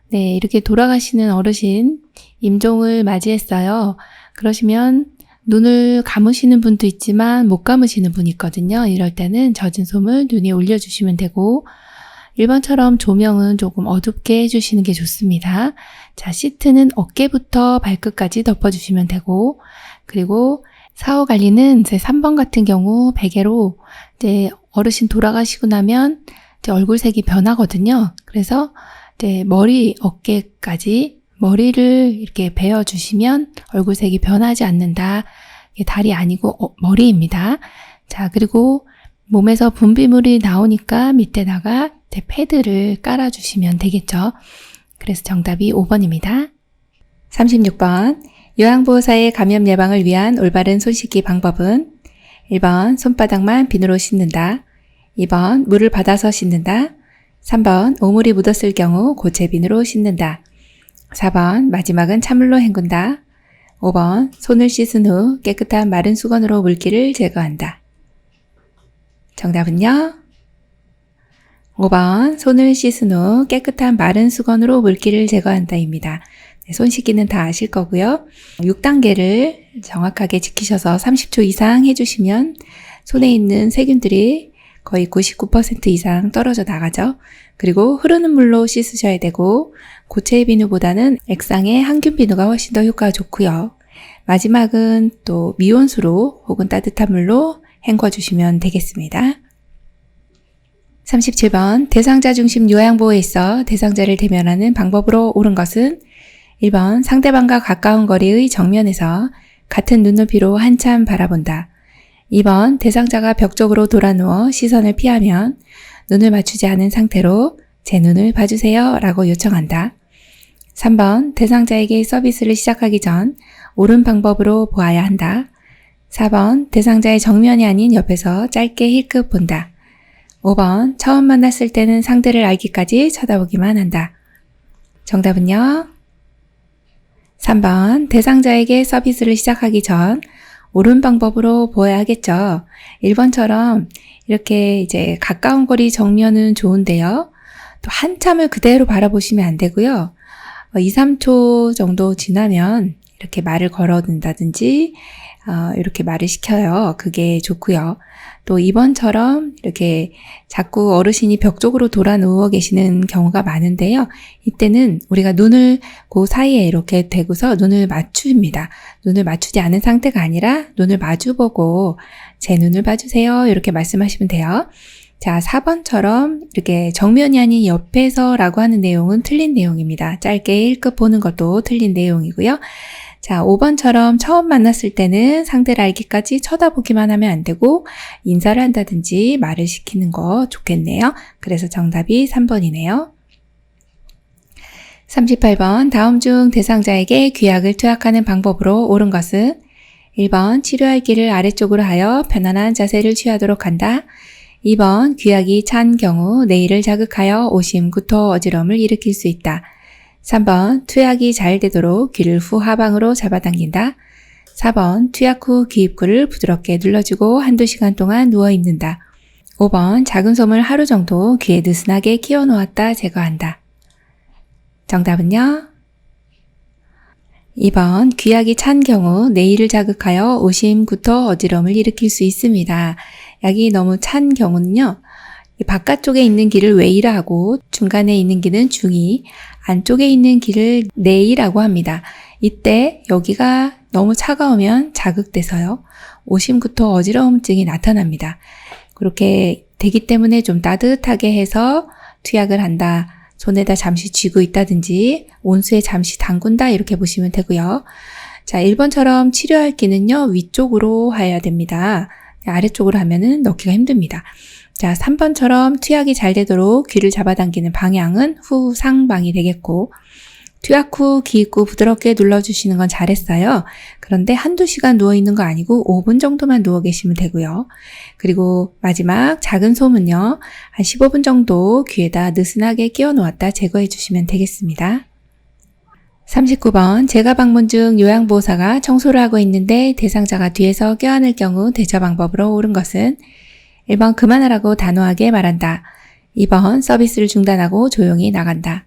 네, 이렇게 돌아가시는 어르신 임종을 맞이했어요. 그러시면 눈을 감으시는 분도 있지만 못 감으시는 분이 있거든요. 이럴 때는 젖은 솜을 눈 위에 올려주시면 되고 1번처럼 조명은 조금 어둡게 해주시는 게 좋습니다. 자, 시트는 어깨부터 발끝까지 덮어주시면 되고 그리고 사후 관리는 이제 3번 같은 경우 베개로 이제 어르신 돌아가시고 나면 이제 얼굴색이 변하거든요. 그래서 이제 머리, 어깨까지 머리를 이렇게 베어주시면 얼굴색이 변하지 않는다. 이게 다리 아니고 머리입니다. 자, 그리고 몸에서 분비물이 나오니까 밑에다가 이제 패드를 깔아주시면 되겠죠. 그래서 정답이 5번입니다. 36번 요양보호사의 감염 예방을 위한 올바른 손 씻기 방법은 1번 손바닥만 비누로 씻는다. 2번 물을 받아서 씻는다. 3번 오물이 묻었을 경우 고체 비누로 씻는다. 4번 마지막은 찬물로 헹군다. 5번 손을 씻은 후 깨끗한 마른 수건으로 물기를 제거한다. 정답은요? 5번 손을 씻은 후 깨끗한 마른 수건으로 물기를 제거한다입니다. 네, 손 씻기는 다 아실 거고요. 6단계를 정확하게 지키셔서 30초 이상 해주시면 손에 있는 세균들이 거의 99% 이상 떨어져 나가죠. 그리고 흐르는 물로 씻으셔야 되고 고체 비누보다는 액상의 항균 비누가 훨씬 더 효과가 좋고요. 마지막은 또 미온수로 혹은 따뜻한 물로 헹궈주시면 되겠습니다. 37번 대상자 중심 요양보호에 있어 대상자를 대면하는 방법으로 옳은 것은 1번 상대방과 가까운 거리의 정면에서 같은 눈높이로 한참 바라본다. 2번 대상자가 벽 쪽으로 돌아 누워 시선을 피하면 눈을 맞추지 않은 상태로 제 눈을 봐주세요 라고 요청한다. 3번 대상자에게 서비스를 시작하기 전 옳은 방법으로 보아야 한다. 4번 대상자의 정면이 아닌 옆에서 짧게 힐끗 본다. 5번 처음 만났을 때는 상대를 알기까지 쳐다보기만 한다. 정답은요? 3번 대상자에게 서비스를 시작하기 전 옳은 방법으로 보아야 하겠죠. 1번처럼 이렇게 이제 가까운 거리 정면은 좋은데요. 또 한참을 그대로 바라보시면 안 되고요. 2, 3초 정도 지나면 이렇게 말을 걸어둔다든지 이렇게 말을 시켜요. 그게 좋고요. 또 2번처럼 이렇게 자꾸 어르신이 벽 쪽으로 돌아 누워 계시는 경우가 많은데요. 이때는 우리가 눈을 그 사이에 이렇게 대고서 눈을 맞춥니다. 눈을 맞추지 않은 상태가 아니라 눈을 마주보고 제 눈을 봐주세요. 이렇게 말씀하시면 돼요. 자, 4번처럼 이렇게 정면이 아닌 옆에서 라고 하는 내용은 틀린 내용입니다. 짧게 힐끗 보는 것도 틀린 내용이고요. 자, 5번처럼 처음 만났을 때는 상대를 알기까지 쳐다보기만 하면 안 되고 인사를 한다든지 말을 시키는 거 좋겠네요. 그래서 정답이 3번이네요. 38번 다음 중 대상자에게 귀약을 투약하는 방법으로 옳은 것은 1번 치료할 길을 아래쪽으로 하여 편안한 자세를 취하도록 한다. 2번 귀약이 찬 경우 뇌를 자극하여 오심, 구토, 어지러움을 일으킬 수 있다. 3번 투약이 잘 되도록 귀를 후 하방으로 잡아당긴다. 4번 투약 후 귀 입구를 부드럽게 눌러주고 한두 시간 동안 누워있는다. 5번 작은 솜을 하루 정도 귀에 느슨하게 끼워 놓았다 제거한다. 정답은요? 2번 귀약이 찬 경우 뇌를 자극하여 오심, 구토, 어지러움을 일으킬 수 있습니다. 약이 너무 찬 경우는요. 바깥쪽에 있는 귀를 외이라 하고 중간에 있는 귀는 중이, 안쪽에 있는 귀를 내이라고 합니다. 이때 여기가 너무 차가우면 자극돼서요. 오심, 구토, 어지러움증이 나타납니다. 그렇게 되기 때문에 좀 따뜻하게 해서 투약을 한다. 손에다 잠시 쥐고 있다든지 온수에 잠시 담근다 이렇게 보시면 되고요. 자, 1번처럼 치료할 귀는요. 위쪽으로 해야 됩니다. 아래쪽으로 하면은 넣기가 힘듭니다. 자, 3번처럼 투약이 잘 되도록 귀를 잡아당기는 방향은 후상방이 되겠고 투약 후 귀 입구 부드럽게 눌러주시는 건 잘했어요. 그런데 한두 시간 누워있는 거 아니고 5분 정도만 누워 계시면 되고요. 그리고 마지막 작은 솜은요. 한 15분 정도 귀에다 느슨하게 끼워 놓았다 제거해 주시면 되겠습니다. 39번 제가 방문 중 요양보호사가 청소를 하고 있는데 대상자가 뒤에서 껴안을 경우 대처 방법으로 옳은 것은 1번 그만하라고 단호하게 말한다. 2번 서비스를 중단하고 조용히 나간다.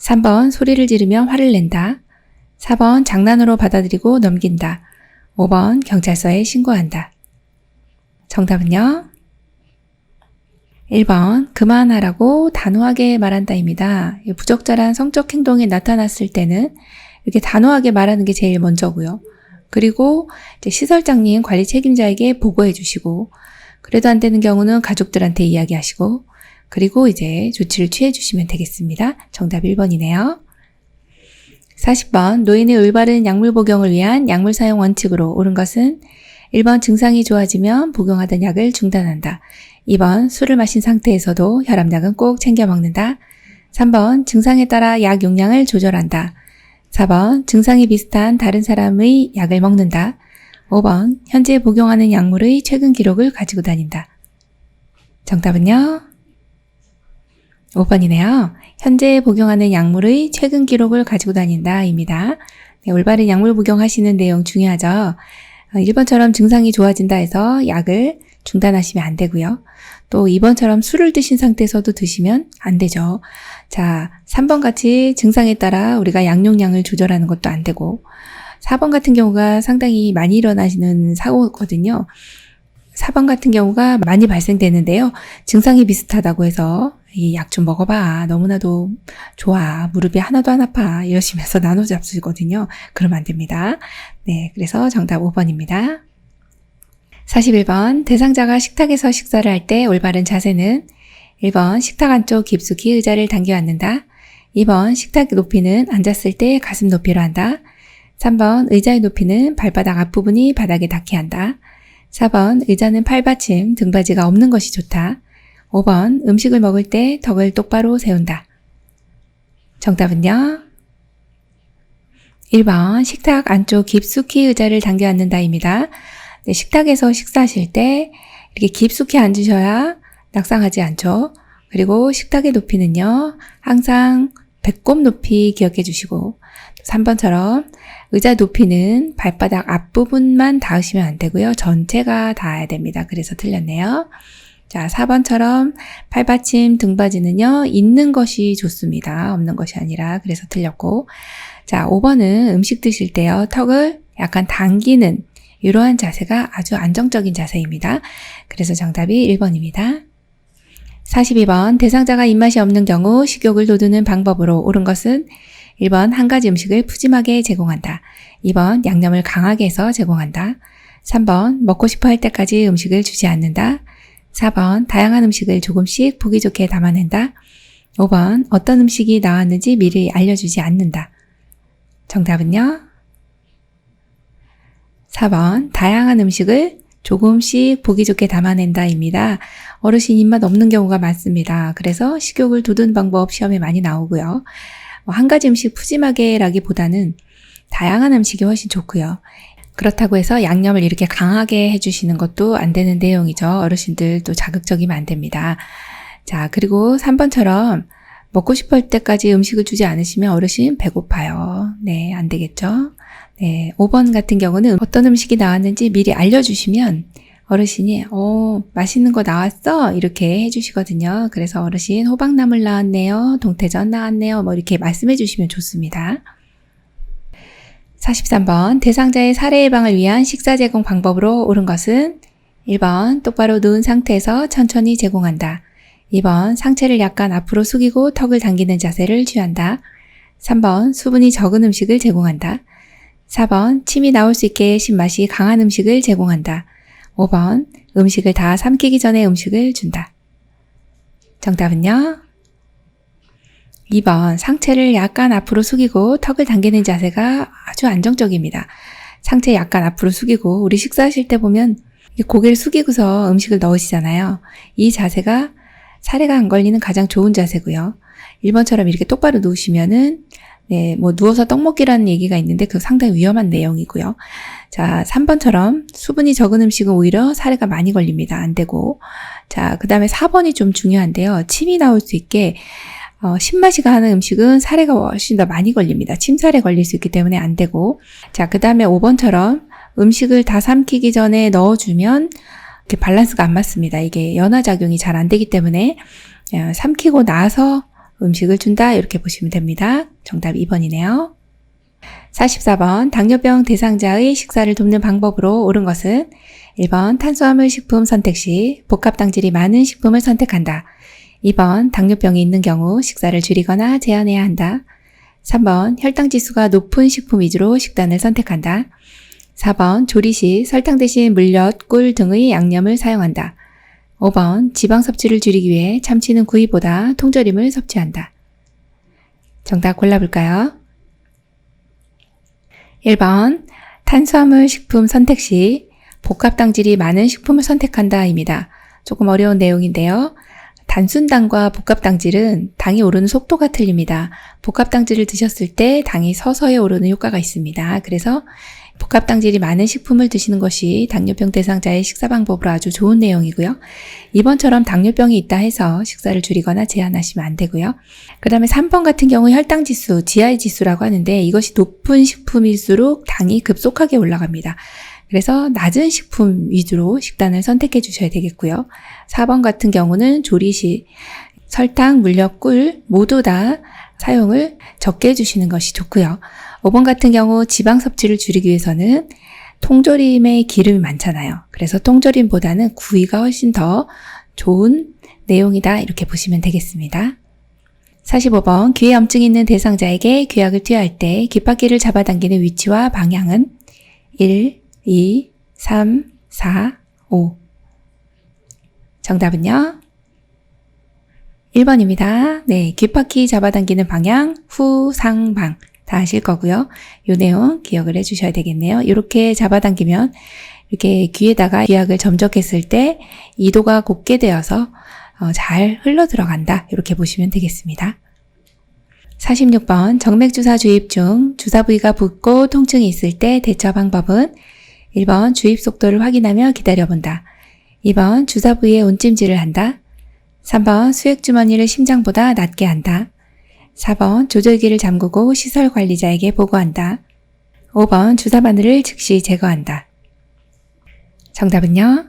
3번 소리를 지르며 화를 낸다. 4번 장난으로 받아들이고 넘긴다. 5번 경찰서에 신고한다. 정답은요? 1번 그만하라고 단호하게 말한다입니다. 부적절한 성적 행동이 나타났을 때는 이렇게 단호하게 말하는 게 제일 먼저고요. 그리고 이제 시설장님 관리 책임자에게 보고해 주시고 그래도 안 되는 경우는 가족들한테 이야기하시고 그리고 이제 조치를 취해 주시면 되겠습니다. 정답 1번이네요. 40번 노인의 올바른 약물 복용을 위한 약물 사용 원칙으로 옳은 것은 1번 증상이 좋아지면 복용하던 약을 중단한다. 2번 술을 마신 상태에서도 혈압약은 꼭 챙겨 먹는다. 3번 증상에 따라 약 용량을 조절한다. 4번 증상이 비슷한 다른 사람의 약을 먹는다. 5번 현재 복용하는 약물의 최근 기록을 가지고 다닌다. 정답은요? 5번이네요. 현재 복용하는 약물의 최근 기록을 가지고 다닌다 입니다. 네, 올바른 약물 복용하시는 내용 중요하죠. 1번처럼 증상이 좋아진다 해서 약을 중단하시면 안 되고요. 또 2번처럼 술을 드신 상태에서도 드시면 안 되죠. 자, 3번 같이 증상에 따라 우리가 약 용량을 조절하는 것도 안 되고 4번 같은 경우가 상당히 많이 일어나시는 사고거든요. 4번 같은 경우가 많이 발생되는데요. 증상이 비슷하다고 해서 이 약 좀 먹어봐. 너무나도 좋아. 무릎이 하나도 안 아파. 이러시면서 나눠 잡수거든요. 그러면 안 됩니다. 네, 그래서 정답 5번입니다. 41번 대상자가 식탁에서 식사를 할 때 올바른 자세는 1번 식탁 안쪽 깊숙이 의자를 당겨 앉는다. 2번 식탁 높이는 앉았을 때 가슴 높이로 한다. 3번 의자의 높이는 발바닥 앞부분이 바닥에 닿게 한다. 4번 의자는 팔받침, 등받이가 없는 것이 좋다. 5번 음식을 먹을 때 턱을 똑바로 세운다. 정답은요? 1번 식탁 안쪽 깊숙이 의자를 당겨 앉는다입니다. 네, 식탁에서 식사하실 때 이렇게 깊숙이 앉으셔야 낙상하지 않죠. 그리고 식탁의 높이는요, 항상 배꼽 높이 기억해 주시고 3번처럼 의자 높이는 발바닥 앞부분만 닿으시면 안 되고요. 전체가 닿아야 됩니다. 그래서 틀렸네요. 자, 4번처럼 팔받침, 등받이는요, 있는 것이 좋습니다. 없는 것이 아니라. 그래서 틀렸고. 자, 5번은 음식 드실 때요, 턱을 약간 당기는 이러한 자세가 아주 안정적인 자세입니다. 그래서 정답이 1번입니다. 42번, 대상자가 입맛이 없는 경우 식욕을 돋우는 방법으로 옳은 것은 1번, 한 가지 음식을 푸짐하게 제공한다. 2번, 양념을 강하게 해서 제공한다. 3번, 먹고 싶어 할 때까지 음식을 주지 않는다. 4번, 다양한 음식을 조금씩 보기 좋게 담아낸다. 5번, 어떤 음식이 나왔는지 미리 알려주지 않는다. 정답은요? 4번, 다양한 음식을 조금씩 보기 좋게 담아낸다입니다. 어르신 입맛 없는 경우가 많습니다. 그래서 식욕을 돋우는 방법 시험에 많이 나오고요. 한 가지 음식 푸짐하게 라기보다는 다양한 음식이 훨씬 좋고요. 그렇다고 해서 양념을 이렇게 강하게 해주시는 것도 안 되는 내용이죠. 어르신들도 자극적이면 안 됩니다. 자, 그리고 3번처럼 먹고 싶을 때까지 음식을 주지 않으시면 어르신 배고파요. 네, 안 되겠죠. 네, 5번 같은 경우는 어떤 음식이 나왔는지 미리 알려주시면 어르신이 맛있는 거 나왔어? 이렇게 해주시거든요. 그래서 어르신 호박나물 나왔네요. 동태전 나왔네요. 뭐 이렇게 말씀해 주시면 좋습니다. 43번, 대상자의 살해 예방을 위한 식사 제공 방법으로 옳은 것은 1번, 똑바로 누운 상태에서 천천히 제공한다. 2번, 상체를 약간 앞으로 숙이고 턱을 당기는 자세를 취한다. 3번, 수분이 적은 음식을 제공한다. 4번, 침이 나올 수 있게 신맛이 강한 음식을 제공한다. 5번, 음식을 다 삼키기 전에 음식을 준다. 정답은요? 2번, 상체를 약간 앞으로 숙이고 턱을 당기는 자세가 아주 안정적입니다. 상체 약간 앞으로 숙이고 우리 식사하실 때 보면 고개를 숙이고서 음식을 넣으시잖아요. 이 자세가 살해가 안 걸리는 가장 좋은 자세고요. 1번처럼 이렇게 똑바로 누우시면은 누워서 떡 먹기라는 얘기가 있는데 그거 상당히 위험한 내용이고요. 자, 3번처럼 수분이 적은 음식은 오히려 살해가 많이 걸립니다. 안 되고. 자, 그 다음에 4번이 좀 중요한데요. 침이 나올 수 있게 신맛이 가는 음식은 살해가 훨씬 더 많이 걸립니다. 침살에 걸릴 수 있기 때문에 안 되고. 자, 그 다음에 5번처럼 음식을 다 삼키기 전에 넣어주면 이렇게 밸런스가 안 맞습니다. 이게 연화작용이 잘 안 되기 때문에 삼키고 나서 음식을 준다 이렇게 보시면 됩니다. 정답 2번이네요. 44번, 당뇨병 대상자의 식사를 돕는 방법으로 옳은 것은 1번, 탄수화물 식품 선택 시 복합당질이 많은 식품을 선택한다. 2번, 당뇨병이 있는 경우 식사를 줄이거나 제한해야 한다. 3번, 혈당 지수가 높은 식품 위주로 식단을 선택한다. 4번, 조리 시 설탕 대신 물엿, 꿀 등의 양념을 사용한다. 5번, 지방 섭취를 줄이기 위해 참치는 구이보다 통조림을 섭취한다. 정답 골라볼까요? 1번, 탄수화물 식품 선택 시 복합당질이 많은 식품을 선택한다 입니다. 조금 어려운 내용인데요. 단순당과 복합당질은 당이 오르는 속도가 틀립니다. 복합당질을 드셨을 때 당이 서서히 오르는 효과가 있습니다. 그래서 복합당질이 많은 식품을 드시는 것이 당뇨병 대상자의 식사 방법으로 아주 좋은 내용이고요. 2번처럼 당뇨병이 있다 해서 식사를 줄이거나 제한하시면 안 되고요. 그 다음에 3번 같은 경우 혈당지수, GI 지수라고 하는데 이것이 높은 식품일수록 당이 급속하게 올라갑니다. 그래서 낮은 식품 위주로 식단을 선택해 주셔야 되겠고요. 4번 같은 경우는 조리 시 설탕, 물엿, 꿀 모두 다 사용을 적게 해주시는 것이 좋고요. 5번 같은 경우 지방 섭취를 줄이기 위해서는 통조림에 기름이 많잖아요. 그래서 통조림보다는 구이가 훨씬 더 좋은 내용이다 이렇게 보시면 되겠습니다. 45번, 귀에 염증이 있는 대상자에게 귀약을 투여할 때 귓바퀴를 잡아당기는 위치와 방향은 1, 2, 3, 4, 5. 정답은요? 1번입니다. 네, 귓바퀴 잡아당기는 방향, 후, 상, 방. 다 아실 거고요. 요 내용 기억을 해주셔야 되겠네요. 이렇게 잡아당기면 이렇게 귀에다가 귀약을 점적했을 때 이도가 곱게 되어서 잘 흘러 들어간다. 이렇게 보시면 되겠습니다. 46번 정맥주사 주입 중 주사 부위가 붓고 통증이 있을 때 대처 방법은 1번 주입 속도를 확인하며 기다려본다. 2번 주사 부위에 온찜질을 한다. 3번 수액주머니를 심장보다 낮게 한다. 4번 조절기를 잠그고 시설 관리자에게 보고한다. 5번 주사 바늘을 즉시 제거한다. 정답은요?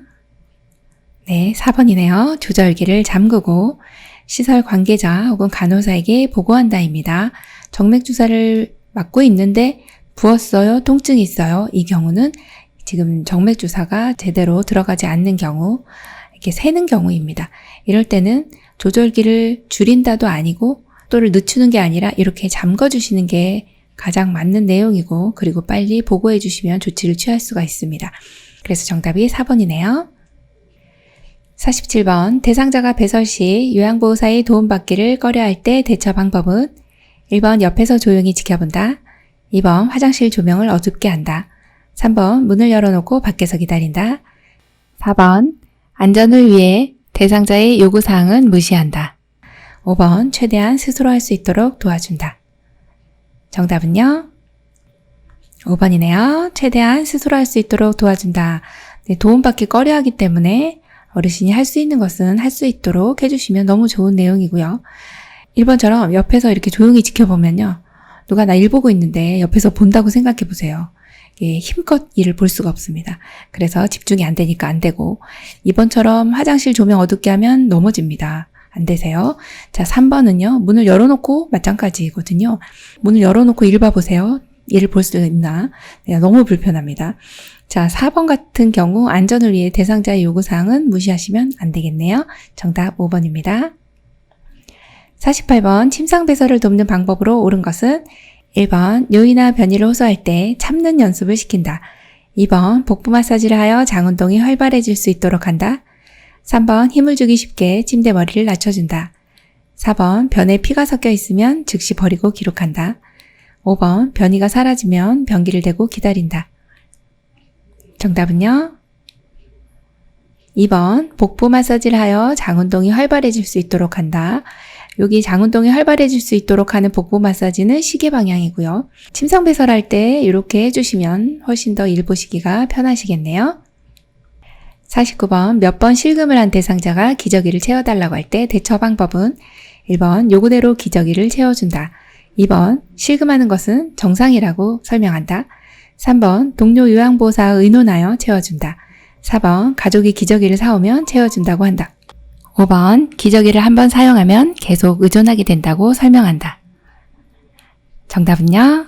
네, 4번이네요. 조절기를 잠그고 시설 관계자 혹은 간호사에게 보고한다입니다. 정맥주사를 맞고 있는데 부었어요, 통증이 있어요. 이 경우는 지금 정맥주사가 제대로 들어가지 않는 경우, 이렇게 새는 경우입니다. 이럴 때는 조절기를 줄인다도 아니고 또를 늦추는 게 아니라 이렇게 잠궈주시는 게 가장 맞는 내용이고, 그리고 빨리 보고해 주시면 조치를 취할 수가 있습니다. 그래서 정답이 4번이네요. 47번 대상자가 배설 시 요양보호사의 도움받기를 꺼려할 때 대처 방법은 1번 옆에서 조용히 지켜본다. 2번 화장실 조명을 어둡게 한다. 3번 문을 열어놓고 밖에서 기다린다. 4번 안전을 위해 대상자의 요구사항은 무시한다. 5번 최대한 스스로 할 수 있도록 도와준다. 정답은요? 5번이네요. 최대한 스스로 할 수 있도록 도와준다. 네, 도움받기 꺼려하기 때문에 어르신이 할 수 있는 것은 할 수 있도록 해주시면 너무 좋은 내용이고요. 1번처럼 옆에서 이렇게 조용히 지켜보면요. 누가 나 일 보고 있는데 옆에서 본다고 생각해 보세요. 힘껏 일을 볼 수가 없습니다. 그래서 집중이 안 되니까 안 되고, 2번처럼 화장실 조명 어둡게 하면 넘어집니다. 안 되세요. 자, 3번은요. 문을 열어놓고 마찬가지거든요. 문을 열어놓고 일 봐보세요. 일을 볼 수 있나? 네, 너무 불편합니다. 자, 4번 같은 경우 안전을 위해 대상자의 요구사항은 무시하시면 안 되겠네요. 정답 5번입니다. 48번 침상배설을 돕는 방법으로 옳은 것은 1번 요의나 변이를 호소할 때 참는 연습을 시킨다. 2번 복부 마사지를 하여 장운동이 활발해질 수 있도록 한다. 3번 힘을 주기 쉽게 침대 머리를 낮춰준다. 4번 변에 피가 섞여 있으면 즉시 버리고 기록한다. 5번 변이가 사라지면 변기를 대고 기다린다. 정답은요? 2번 복부 마사지를 하여 장운동이 활발해질 수 있도록 한다. 여기 장운동이 활발해질 수 있도록 하는 복부 마사지는 시계 방향이고요. 침상 배설할 때 이렇게 해주시면 훨씬 더 일 보시기가 편하시겠네요. 49번 몇 번 실금을 한 대상자가 기저귀를 채워달라고 할 때 대처 방법은 1번 요구대로 기저귀를 채워준다. 2번 실금하는 것은 정상이라고 설명한다. 3번 동료 요양보호사와 의논하여 채워준다. 4번 가족이 기저귀를 사오면 채워준다고 한다. 5번 기저귀를 한번 사용하면 계속 의존하게 된다고 설명한다. 정답은요?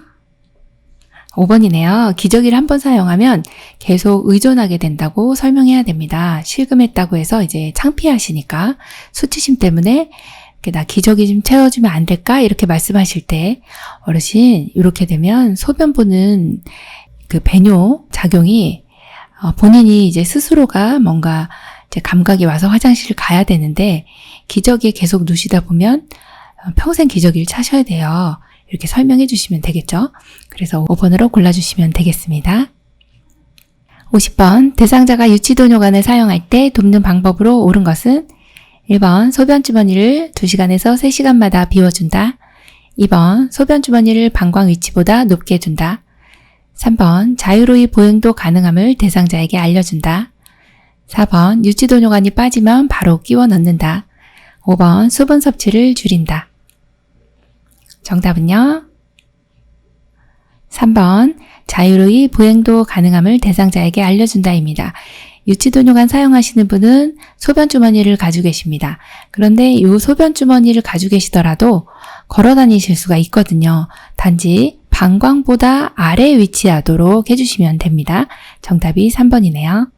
5번이네요. 기저귀를 한번 사용하면 계속 의존하게 된다고 설명해야 됩니다. 실금했다고 해서 이제 창피하시니까 수치심 때문에 나 기저귀 좀 채워주면 안 될까? 이렇게 말씀하실 때 어르신 이렇게 되면 소변 보는 그 배뇨 작용이 본인이 이제 스스로가 뭔가 이제 감각이 와서 화장실을 가야 되는데 기저귀에 계속 누시다 보면 평생 기저귀를 차셔야 돼요. 이렇게 설명해 주시면 되겠죠? 그래서 5번으로 골라주시면 되겠습니다. 50번 대상자가 유치도뇨관을 사용할 때 돕는 방법으로 옳은 것은 1번 소변주머니를 2시간에서 3시간마다 비워준다. 2번 소변주머니를 방광 위치보다 높게 둔다. 3번 자유로이 보행도 가능함을 대상자에게 알려준다. 4번 유치도뇨관이 빠지면 바로 끼워 넣는다. 5번 수분 섭취를 줄인다. 정답은요? 3번 자유로이 보행도 가능함을 대상자에게 알려준다입니다. 유치도뇨관 사용하시는 분은 소변주머니를 가지고 계십니다. 그런데 이 소변주머니를 가지고 계시더라도 걸어 다니실 수가 있거든요. 단지 방광보다 아래에 위치하도록 해주시면 됩니다. 정답이 3번이네요.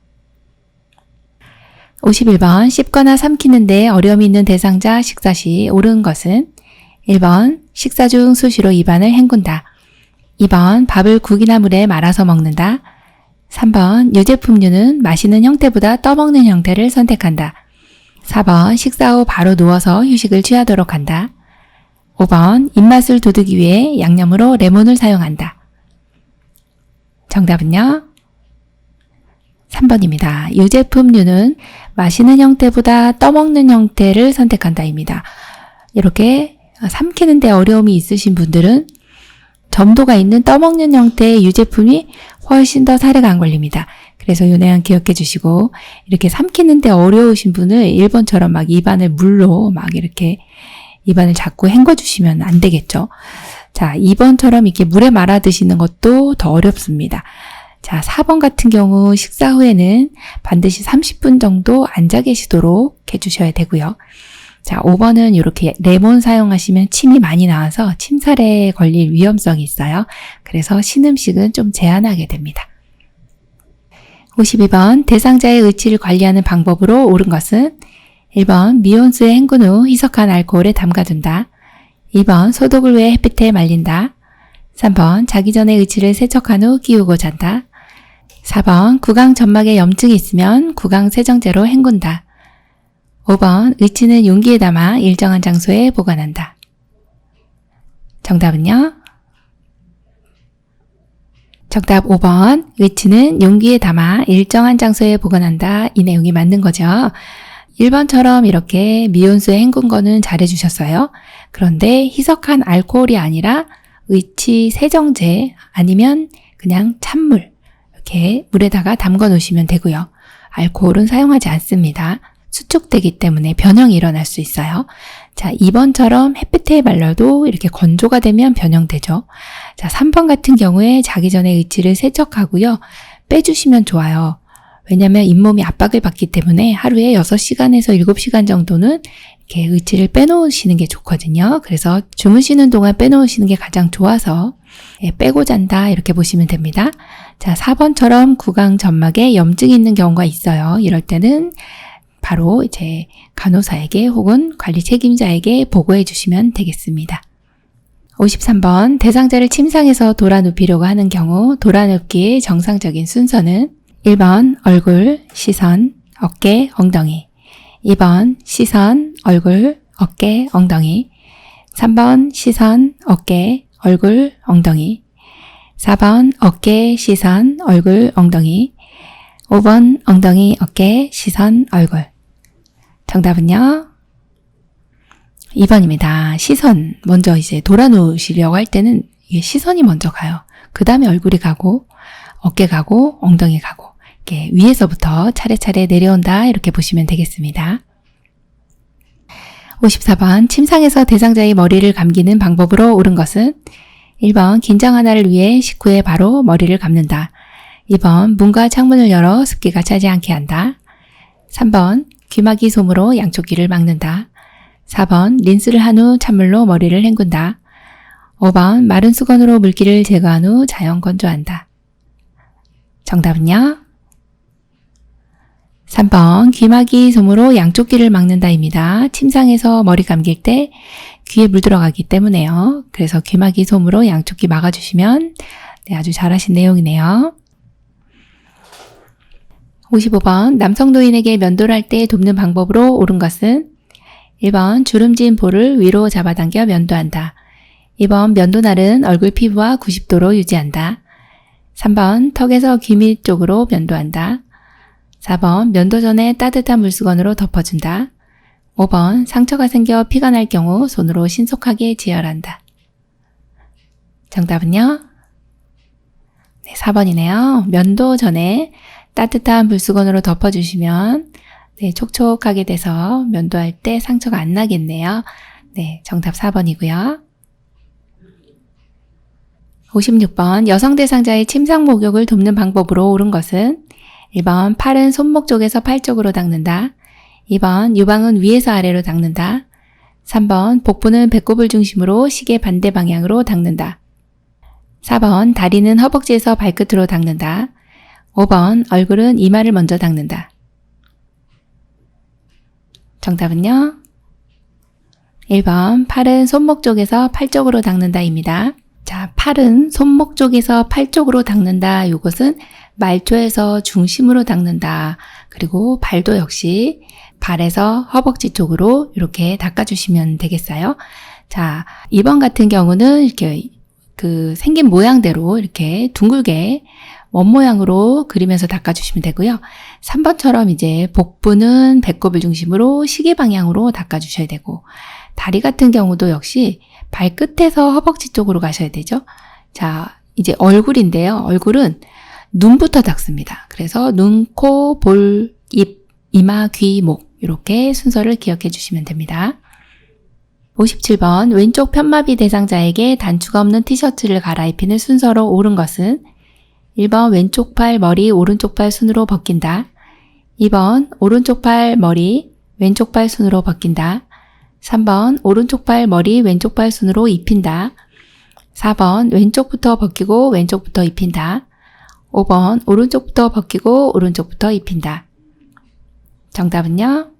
51번 씹거나 삼키는데 어려움이 있는 대상자 식사 시 옳은 것은 1번 식사 중 수시로 입안을 헹군다. 2번 밥을 국이나 물에 말아서 먹는다. 3번 유제품류는 마시는 형태보다 떠먹는 형태를 선택한다. 4번 식사 후 바로 누워서 휴식을 취하도록 한다. 5번 입맛을 돋우기 위해 양념으로 레몬을 사용한다. 정답은요? 3번입니다. 유제품류는 마시는 형태보다 떠먹는 형태를 선택한다입니다. 이렇게 삼키는데 어려움이 있으신 분들은 점도가 있는 떠먹는 형태의 유제품이 훨씬 더 살에가 안 걸립니다. 그래서 이 내용 기억해 주시고, 이렇게 삼키는데 어려우신 분은 1번처럼 막 입안을 물로 막 이렇게 입안을 자꾸 헹궈 주시면 안 되겠죠. 자, 2번처럼 이렇게 물에 말아 드시는 것도 더 어렵습니다. 자, 4번 같은 경우 식사 후에는 반드시 30분 정도 앉아 계시도록 해주셔야 되고요. 자, 5번은 이렇게 레몬 사용하시면 침이 많이 나와서 침살에 걸릴 위험성이 있어요. 그래서 신음식은 좀 제한하게 됩니다. 52번 대상자의 의치를 관리하는 방법으로 옳은 것은 1번 미온수에 헹군 후 희석한 알코올에 담가둔다. 2번 소독을 위해 햇빛에 말린다. 3번 자기 전에 의치를 세척한 후 끼우고 잔다. 4번 구강 점막에 염증이 있으면 구강 세정제로 헹군다. 5번 의치는 용기에 담아 일정한 장소에 보관한다. 정답은요? 정답 5번 의치는 용기에 담아 일정한 장소에 보관한다. 이 내용이 맞는 거죠. 1번처럼 이렇게 미온수에 헹군 거는 잘해주셨어요. 그런데 희석한 알코올이 아니라 의치 세정제 아니면 그냥 찬물 이렇게 물에다가 담가 놓으시면 되고요. 알코올은 사용하지 않습니다. 수축되기 때문에 변형이 일어날 수 있어요. 자, 2번처럼 햇빛에 말려도 이렇게 건조가 되면 변형되죠. 자, 3번 같은 경우에 자기 전에 의치를 세척하고요. 빼주시면 좋아요. 왜냐하면 잇몸이 압박을 받기 때문에 하루에 6시간에서 7시간 정도는 이렇게 의치를 빼놓으시는 게 좋거든요. 그래서 주무시는 동안 빼놓으시는 게 가장 좋아서 빼고 잔다 이렇게 보시면 됩니다. 자, 4번처럼 구강 점막에 염증이 있는 경우가 있어요. 이럴 때는 바로 이제 간호사에게 혹은 관리 책임자에게 보고해 주시면 되겠습니다. 53번 대상자를 침상에서 돌아눕히려고 하는 경우 돌아눕기의 정상적인 순서는 1번 얼굴, 시선, 어깨, 엉덩이 2번 시선, 얼굴, 어깨, 엉덩이 3번 시선, 어깨, 얼굴, 엉덩이 4번 어깨, 시선, 얼굴, 엉덩이 5번 엉덩이, 어깨, 시선, 얼굴 정답은요? 2번입니다. 시선 먼저 이제 돌아누우시려고 할 때는 이게 시선이 먼저 가요. 그 다음에 얼굴이 가고 어깨 가고 엉덩이 가고 이렇게 위에서부터 차례차례 내려온다 이렇게 보시면 되겠습니다. 54번 침상에서 대상자의 머리를 감기는 방법으로 옳은 것은 1번 긴장 완화를 위해 식후에 바로 머리를 감는다. 2번 문과 창문을 열어 습기가 차지 않게 한다. 3번 귀마개 솜으로 양쪽 귀를 막는다. 4번 린스를 한 후 찬물로 머리를 헹군다. 5번 마른 수건으로 물기를 제거한 후 자연 건조한다. 정답은요? 3번 귀마개 솜으로 양쪽 귀를 막는다입니다. 침상에서 머리 감길 때 귀에 물 들어가기 때문에요. 그래서 귀마개 솜으로 양쪽 귀 막아주시면 아주 잘하신 내용이네요. 55번 남성 노인에게 면도를 할 때 돕는 방법으로 옳은 것은 1번 주름진 볼을 위로 잡아당겨 면도한다. 2번 면도날은 얼굴 피부와 90도로 유지한다. 3번 턱에서 귀 밑 쪽으로 면도한다. 4번 면도 전에 따뜻한 물수건으로 덮어준다. 5번 상처가 생겨 피가 날 경우 손으로 신속하게 지혈한다. 정답은요? 네, 4번이네요. 면도 전에 따뜻한 물수건으로 덮어주시면 촉촉하게 돼서 면도할 때 상처가 안 나겠네요. 네, 정답 4번이고요. 56번 여성 대상자의 침상 목욕을 돕는 방법으로 옳은 것은 1번 팔은 손목 쪽에서 팔 쪽으로 닦는다. 2번 유방은 위에서 아래로 닦는다. 3번 복부는 배꼽을 중심으로 시계 반대 방향으로 닦는다. 4번 다리는 허벅지에서 발끝으로 닦는다. 5번 얼굴은 이마를 먼저 닦는다. 정답은요? 1번 팔은 손목 쪽에서 팔 쪽으로 닦는다입니다. 자, 팔은 손목 쪽에서 팔 쪽으로 닦는다. 이것은 말초에서 중심으로 닦는다. 그리고 발도 역시 발에서 허벅지 쪽으로 이렇게 닦아주시면 되겠어요. 자, 2번 같은 경우는 이렇게 생긴 모양대로 이렇게 둥글게 원 모양으로 그리면서 닦아주시면 되고요. 3번처럼 이제 복부는 배꼽을 중심으로 시계 방향으로 닦아주셔야 되고, 다리 같은 경우도 역시 발끝에서 허벅지 쪽으로 가셔야 되죠. 자, 이제 얼굴인데요. 얼굴은 눈부터 닦습니다. 그래서 눈, 코, 볼, 입, 이마, 귀, 목 이렇게 순서를 기억해 주시면 됩니다. 57번 왼쪽 편마비 대상자에게 단추가 없는 티셔츠를 갈아입히는 순서로 옳은 것은 1번 왼쪽 팔 머리 오른쪽 팔 순으로 벗긴다. 2번 오른쪽 팔 머리 왼쪽 팔 순으로 벗긴다. 3번 오른쪽 팔 머리 왼쪽 팔 순으로 입힌다. 4번 왼쪽부터 벗기고 왼쪽부터 입힌다. 5번 오른쪽부터 벗기고 오른쪽부터 입힌다. 정답은요?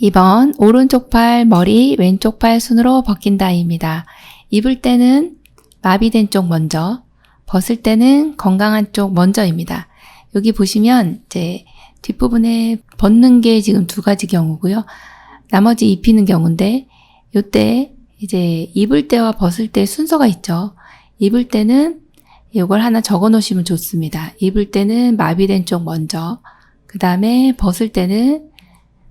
2번 오른쪽 팔 머리 왼쪽 팔 순으로 벗긴다입니다. 입을 때는 마비된 쪽 먼저, 벗을 때는 건강한 쪽 먼저입니다. 여기 보시면 이제 뒷부분에 벗는 게 지금 2가지 경우고요. 나머지 입히는 경우인데 이때 이제 입을 때와 벗을 때 순서가 있죠. 입을 때는 이걸 하나 적어 놓으시면 좋습니다. 입을 때는 마비된 쪽 먼저, 그 다음에 벗을 때는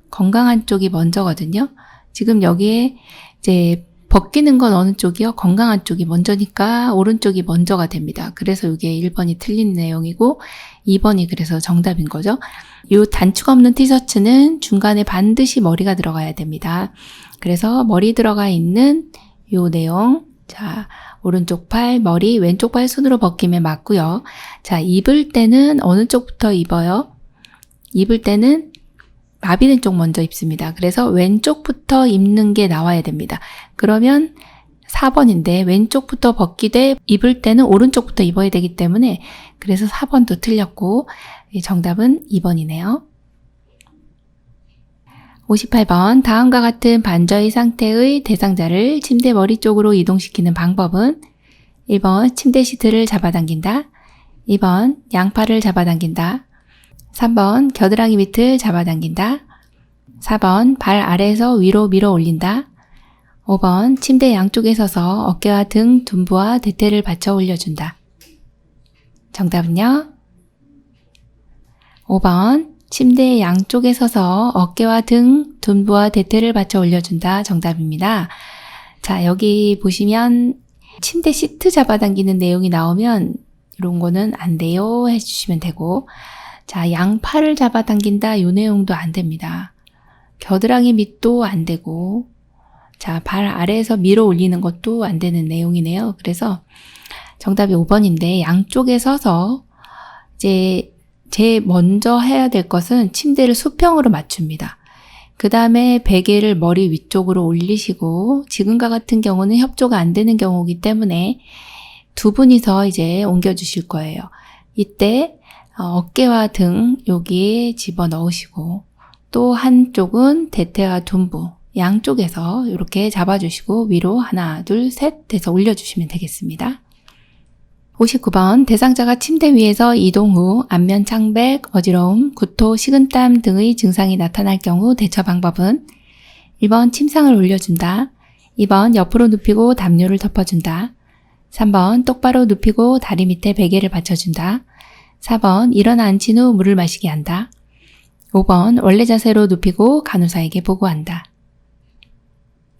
건강한 쪽이 먼저거든요. 지금 여기에 이제 벗기는 건 어느 쪽이요? 건강한 쪽이 먼저니까 오른쪽이 먼저가 됩니다. 그래서 이게 1번이 틀린 내용이고 2번이 그래서 정답인 거죠. 이 단추가 없는 티셔츠는 중간에 반드시 머리가 들어가야 됩니다. 그래서 머리 들어가 있는 이 내용, 자, 오른쪽 팔, 머리, 왼쪽 팔 손으로 벗기면 맞고요. 자, 입을 때는 어느 쪽부터 입어요? 입을 때는 마비된 쪽 먼저 입습니다. 그래서 왼쪽부터 입는 게 나와야 됩니다. 그러면 4번인데 왼쪽부터 벗기되 입을 때는 오른쪽부터 입어야 되기 때문에 그래서 4번도 틀렸고 정답은 2번이네요. 58번 다음과 같은 반저의 상태의 대상자를 침대 머리 쪽으로 이동시키는 방법은 1번 침대 시트를 잡아당긴다. 2번 양팔을 잡아당긴다. 3번 겨드랑이 밑을 잡아당긴다. 4번 발 아래에서 위로 밀어 올린다. 5번 침대 양쪽에 서서 어깨와 등, 둔부와 대퇴를 받쳐 올려준다. 정답은요? 5번 침대 양쪽에 서서 어깨와 등, 둔부와 대퇴를 받쳐 올려준다. 정답입니다. 자, 여기 보시면 침대 시트 잡아당기는 내용이 나오면 이런 거는 안 돼요 해주시면 되고, 자, 양팔을 잡아당긴다 이 내용도 안 됩니다. 겨드랑이 밑도 안 되고, 자, 발 아래에서 밀어 올리는 것도 안 되는 내용이네요. 그래서 정답이 5번인데 양쪽에 서서 이제 제일 먼저 해야 될 것은 침대를 수평으로 맞춥니다. 그 다음에 베개를 머리 위쪽으로 올리시고, 지금과 같은 경우는 협조가 안 되는 경우이기 때문에 두 분이서 이제 옮겨주실 거예요. 이때 어깨와 등 여기에 집어 넣으시고, 또 한쪽은 대퇴와 둔부 양쪽에서 이렇게 잡아주시고 위로 하나, 둘, 셋 해서 올려주시면 되겠습니다. 59번 대상자가 침대 위에서 이동 후 안면 창백, 어지러움, 구토, 식은땀 등의 증상이 나타날 경우 대처 방법은 1번 침상을 올려준다. 2번 옆으로 눕히고 담요를 덮어준다. 3번 똑바로 눕히고 다리 밑에 베개를 받쳐준다. 4번 일어나 앉힌 후 물을 마시게 한다. 5번 원래 자세로 눕히고 간호사에게 보고한다.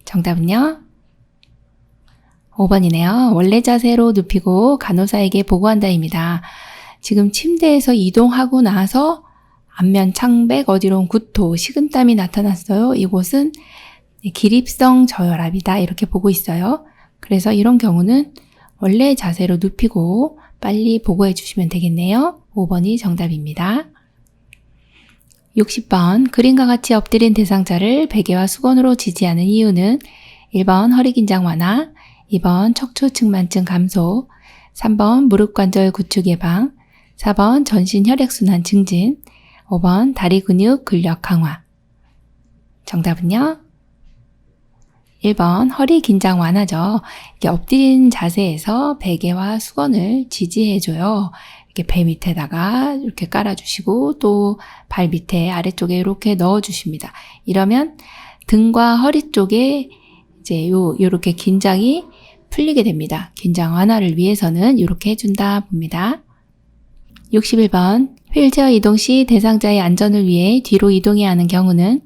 정답은요? 5번이네요. 원래 자세로 눕히고 간호사에게 보고한다입니다. 지금 침대에서 이동하고 나서 안면 창백, 어지러움, 구토, 식은땀이 나타났어요. 이곳은 기립성 저혈압이다 이렇게 보고 있어요. 그래서 이런 경우는 원래 자세로 눕히고 빨리 보고해 주시면 되겠네요. 5번이 정답입니다. 60번 그림과 같이 엎드린 대상자를 베개와 수건으로 지지하는 이유는 1번 허리 긴장 완화, 2번 척추 측만증 감소, 3번 무릎 관절 구축 예방, 4번 전신 혈액순환 증진, 5번 다리 근육 근력 강화. 정답은요? 1번 허리 긴장 완화죠. 이렇게 엎드린 자세에서 베개와 수건을 지지해줘요. 이렇게 배 밑에다가 이렇게 깔아주시고 또 발 밑에 아래쪽에 이렇게 넣어주십니다. 이러면 등과 허리 쪽에 이제 요렇게 긴장이 풀리게 됩니다. 긴장 완화를 위해서는 이렇게 해준다 봅니다. 61번 휠체어 이동 시 대상자의 안전을 위해 뒤로 이동해야 하는 경우는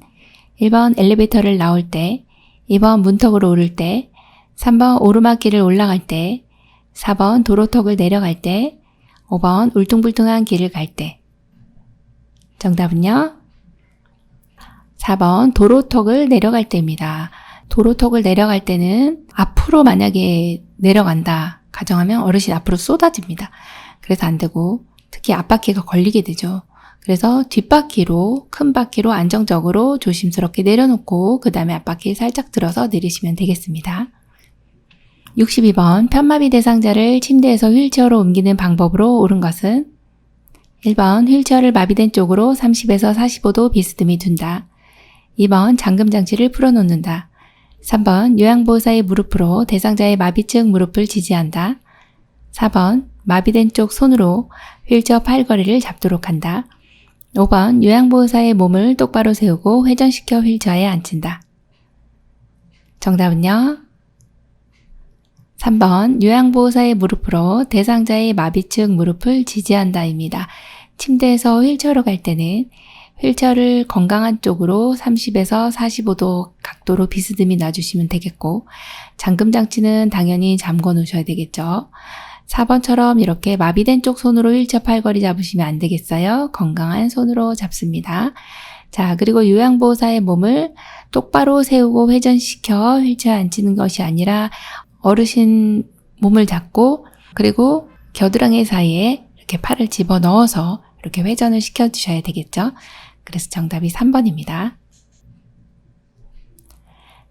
1번 엘리베이터를 나올 때, 2번 문턱으로 오를 때, 3번 오르막길을 올라갈 때, 4번 도로턱을 내려갈 때, 5번 울퉁불퉁한 길을 갈 때. 정답은요? 4번 도로턱을 내려갈 때입니다. 도로턱을 내려갈 때는 앞으로 만약에 내려간다 가정하면 어르신 앞으로 쏟아집니다. 그래서 안 되고 특히 앞바퀴가 걸리게 되죠. 그래서 뒷바퀴로 큰 바퀴로 안정적으로 조심스럽게 내려놓고 그 다음에 앞바퀴 살짝 들어서 내리시면 되겠습니다. 62번 편마비 대상자를 침대에서 휠체어로 옮기는 방법으로 옳은 것은 1번 휠체어를 마비된 쪽으로 30에서 45도 비스듬히 둔다. 2번 잠금장치를 풀어놓는다. 3번 요양보호사의 무릎으로 대상자의 마비측 무릎을 지지한다. 4번 마비된 쪽 손으로 휠체어 팔걸이를 잡도록 한다. 5번 요양보호사의 몸을 똑바로 세우고 회전시켜 휠체어에 앉힌다. 정답은요? 3번 요양보호사의 무릎으로 대상자의 마비측 무릎을 지지한다입니다. 침대에서 휠체어로 갈 때는 휠체어를 건강한 쪽으로 30에서 45도 각도로 비스듬히 놔주시면 되겠고 잠금장치는 당연히 잠궈 놓으셔야 되겠죠. 4번처럼 이렇게 마비된 쪽 손으로 휠체어 팔걸이 잡으시면 안 되겠어요. 건강한 손으로 잡습니다. 자, 그리고 요양보호사의 몸을 똑바로 세우고 회전시켜 휠체어에 앉히는 것이 아니라 어르신 몸을 잡고 그리고 겨드랑이 사이에 이렇게 팔을 집어넣어서 이렇게 회전을 시켜주셔야 되겠죠. 그래서 정답이 3번입니다.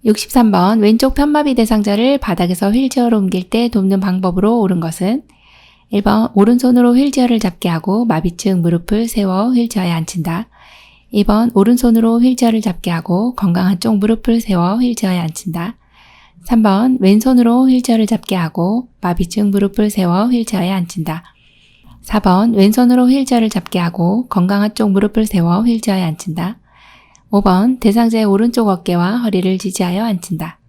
63번 왼쪽 편마비 대상자를 바닥에서 휠체어로 옮길 때 돕는 방법으로 옳은 것은 1번 오른손으로 휠체어를 잡게 하고 마비측 무릎을 세워 휠체어에 앉힌다. 2번 오른손으로 휠체어를 잡게 하고 건강한 쪽 무릎을 세워 휠체어에 앉힌다. 3번 왼손으로 휠체어를 잡게 하고 마비측 무릎을 세워 휠체어에 앉힌다. 4번 왼손으로 휠체어를 잡게 하고 건강한 쪽 무릎을 세워 휠체어에 앉힌다. 5번 대상자의 오른쪽 어깨와 허리를 지지하여 앉힌다.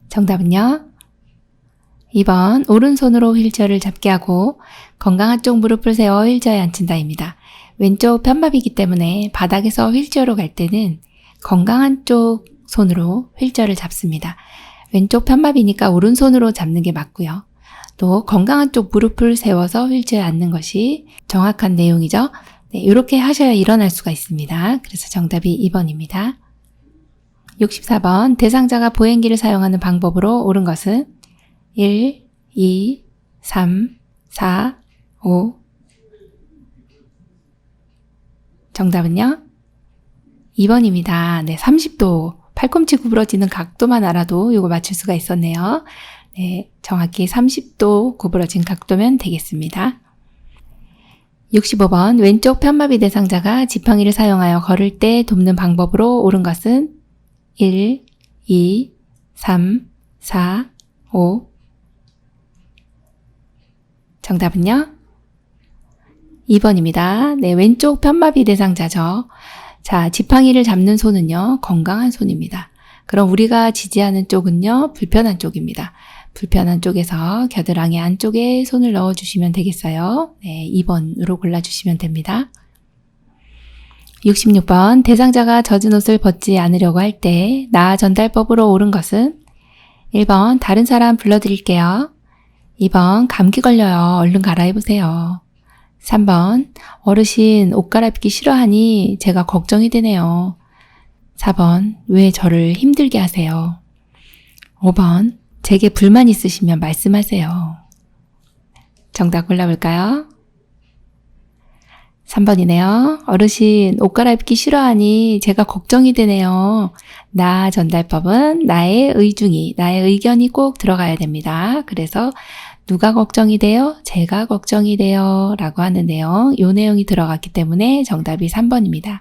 정답은요? 2번 오른손으로 휠체어를 잡게 하고 건강한 쪽 무릎을 세워 휠체어에 앉힌다입니다. 왼쪽 편마비이기 때문에 바닥에서 휠체어로 갈 때는 건강한 쪽 손으로 휠체어를 잡습니다. 왼쪽 편마비니까 오른손으로 잡는 게 맞고요. 또 건강한 쪽 무릎을 세워서 휠체어에 앉는 것이 정확한 내용이죠. 네, 이렇게 하셔야 일어날 수가 있습니다. 그래서 정답이 2번입니다. 64번 대상자가 보행기를 사용하는 방법으로 옳은 것은 1, 2, 3, 4, 5. 정답은요? 2번입니다. 네, 30도 팔꿈치 구부러지는 각도만 알아도 이거 맞출 수가 있었네요. 네, 정확히 30도 구부러진 각도면 되겠습니다. 65번 왼쪽 편마비 대상자가 지팡이를 사용하여 걸을 때 돕는 방법으로 옳은 것은 1, 2, 3, 4, 5. 정답은요? 2번입니다. 네, 왼쪽 편마비 대상자죠. 자, 지팡이를 잡는 손은요, 건강한 손입니다. 그럼 우리가 지지하는 쪽은요, 불편한 쪽입니다. 불편한 쪽에서 겨드랑이 안쪽에 손을 넣어주시면 되겠어요. 네, 2번으로 골라주시면 됩니다. 66번 대상자가 젖은 옷을 벗지 않으려고 할 때 나아 전달법으로 옳은 것은 1번 다른 사람 불러드릴게요. 2번 감기 걸려요. 얼른 갈아입으세요. 3번 어르신 옷 갈아입기 싫어하니 제가 걱정이 되네요. 4번 왜 저를 힘들게 하세요. 5번 제게 불만 있으시면 말씀하세요. 정답 골라볼까요? 3번이네요. 어르신 옷 갈아입기 싫어하니 제가 걱정이 되네요. 나 전달법은 나의 의중이, 나의 의견이 꼭 들어가야 됩니다. 그래서 누가 걱정이 돼요? 제가 걱정이 돼요. 라고 하는 내용, 이 내용이 들어갔기 때문에 정답이 3번입니다.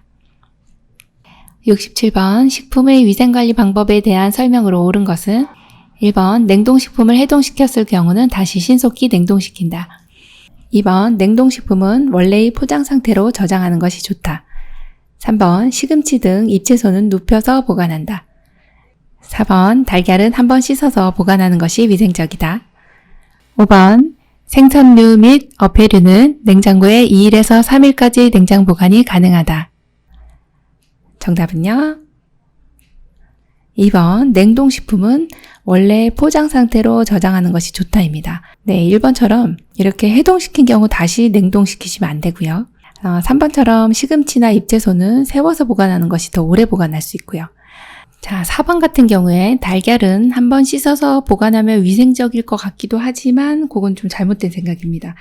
67번 식품의 위생관리 방법에 대한 설명으로 옳은 것은 1번 냉동식품을 해동시켰을 경우는 다시 신속히 냉동시킨다. 2번 냉동식품은 원래의 포장 상태로 저장하는 것이 좋다. 3번 시금치 등 잎채소는 눕혀서 보관한다. 4번 달걀은 한번 씻어서 보관하는 것이 위생적이다. 5번 생선류 및 어패류는 냉장고에 2일에서 3일까지 냉장 보관이 가능하다. 정답은요? 2번 냉동식품은 원래 포장 상태로 저장하는 것이 좋다입니다. 네, 1번처럼 이렇게 해동시킨 경우 다시 냉동시키시면 안 되고요. 3번처럼 시금치나 잎채소는 세워서 보관하는 것이 더 오래 보관할 수 있고요. 자, 4번 같은 경우에 달걀은 한번 씻어서 보관하면 위생적일 것 같기도 하지만 그건 좀 잘못된 생각입니다.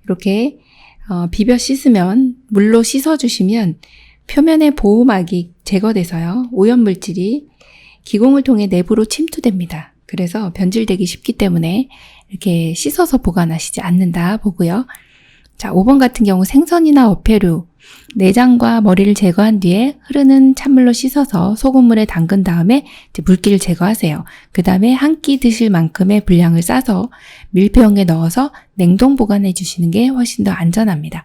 이렇게 비벼 씻으면 물로 씻어주시면 표면의 보호막이 제거돼서요. 오염물질이 기공을 통해 내부로 침투됩니다. 그래서 변질되기 쉽기 때문에 이렇게 씻어서 보관하시지 않는다 보고요. 자, 5번 같은 경우 생선이나 어패류, 내장과 머리를 제거한 뒤에 흐르는 찬물로 씻어서 소금물에 담근 다음에 물기를 제거하세요. 그 다음에 한 끼 드실 만큼의 분량을 싸서 밀폐용에 넣어서 냉동 보관해 주시는 게 훨씬 더 안전합니다.